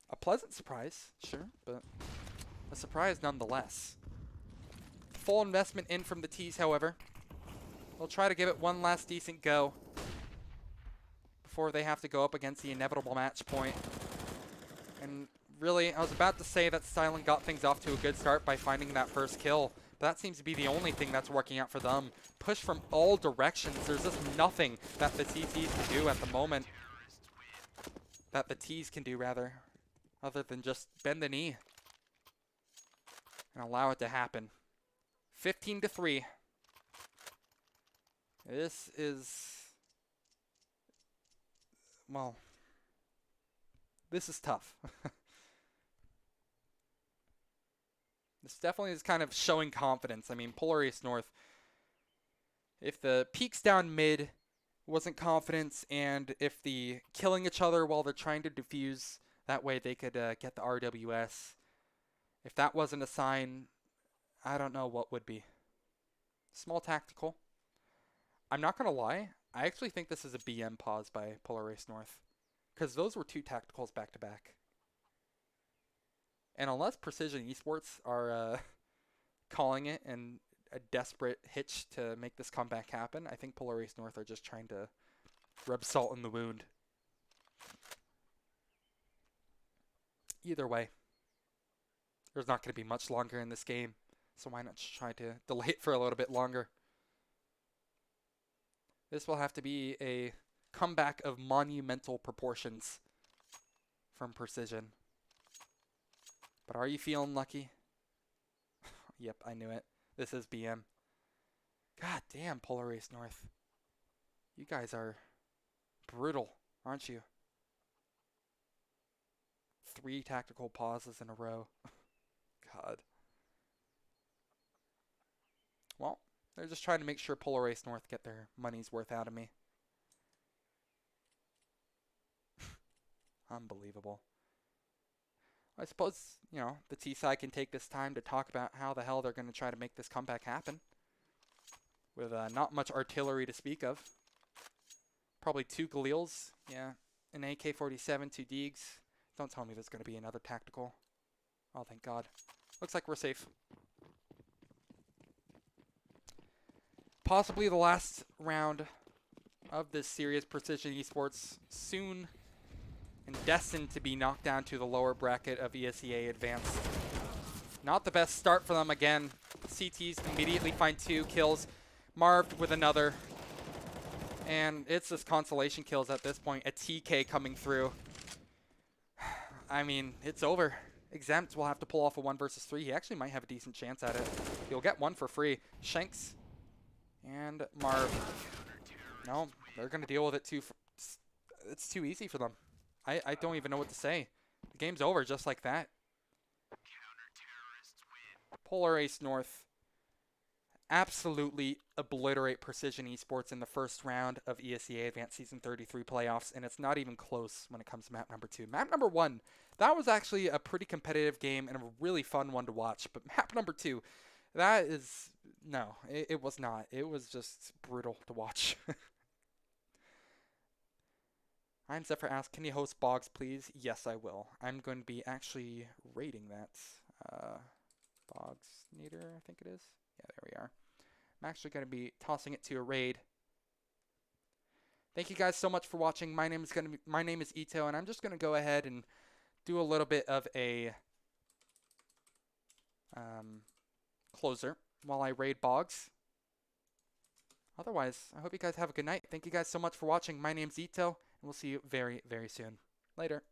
A pleasant surprise, sure, but a surprise nonetheless. Full investment in from the T's, however. They'll try to give it one last decent go before they have to go up against the inevitable match point. And really, I was about to say that Stylen got things off to a good start by finding that first kill, but that seems to be the only thing that's working out for them. Push from all directions. There's just nothing that the TTs can do at the moment. That the T's can do, rather, other than just bend the knee and allow it to happen. 15-3. This is, well, this is tough. This definitely is kind of showing confidence. I mean, Polar Ace North, if the peaks down mid wasn't confidence, and if the killing each other while they're trying to defuse, that way they could get the RWS. If that wasn't a sign, I don't know what would be. Small tactical. I'm not going to lie. I actually think this is a BM pause by Polar Ace North, because those were two tacticals back to back. And unless Precision Esports are calling it and a desperate hitch to make this comeback happen, I think Polar Ace North are just trying to rub salt in the wound. Either way, there's not going to be much longer in this game, so why not just try to delay it for a little bit longer? This will have to be a comeback of monumental proportions from Precision. But are you feeling lucky? Yep, I knew it. This is BM. God damn, Polar Ace North. You guys are brutal, aren't you? 3 tactical pauses in a row. God. Well, they're just trying to make sure Polar Ace North get their money's worth out of me. Unbelievable. I suppose, you know, the T-side can take this time to talk about how the hell they're going to try to make this comeback happen. With not much artillery to speak of. Probably 2 Galils. Yeah, an AK-47, 2 Deegs. Don't tell me there's going to be another tactical. Oh, thank God. Looks like we're safe. Possibly the last round of this series, Precision Esports, soon and destined to be knocked down to the lower bracket of ESEA Advanced. Not the best start for them again. CTs immediately find 2 kills. Marv with another. And it's just consolation kills at this point. A TK coming through. I mean, it's over. Exempt will have to pull off a 1 versus 3. He actually might have a decent chance at it. He'll get 1 for free. Shanks and Marv. No, they're going to deal with it too. It's too easy for them. I don't even know what to say. The game's over just like that. Polar Ace North absolutely obliterate Precision Esports in the first round of ESEA Advanced Season 33 playoffs, and it's not even close when it comes to map number 2. Map number 1, that was actually a pretty competitive game and a really fun one to watch, but map number 2, that is, no, it was not. It was just brutal to watch. I'm Zephyr asked, can you host Boggs, please? Yes, I will. I'm going to be actually rating that. Boggs Nader, I think it is. Yeah, there we are. I'm actually going to be tossing it to a raid. Thank you guys so much for watching. My name is Ito, and I'm just going to go ahead and do a little bit of a closer while I raid Boggs. Otherwise, I hope you guys have a good night. Thank you guys so much for watching. My name's Ito, and we'll see you very, very soon. Later.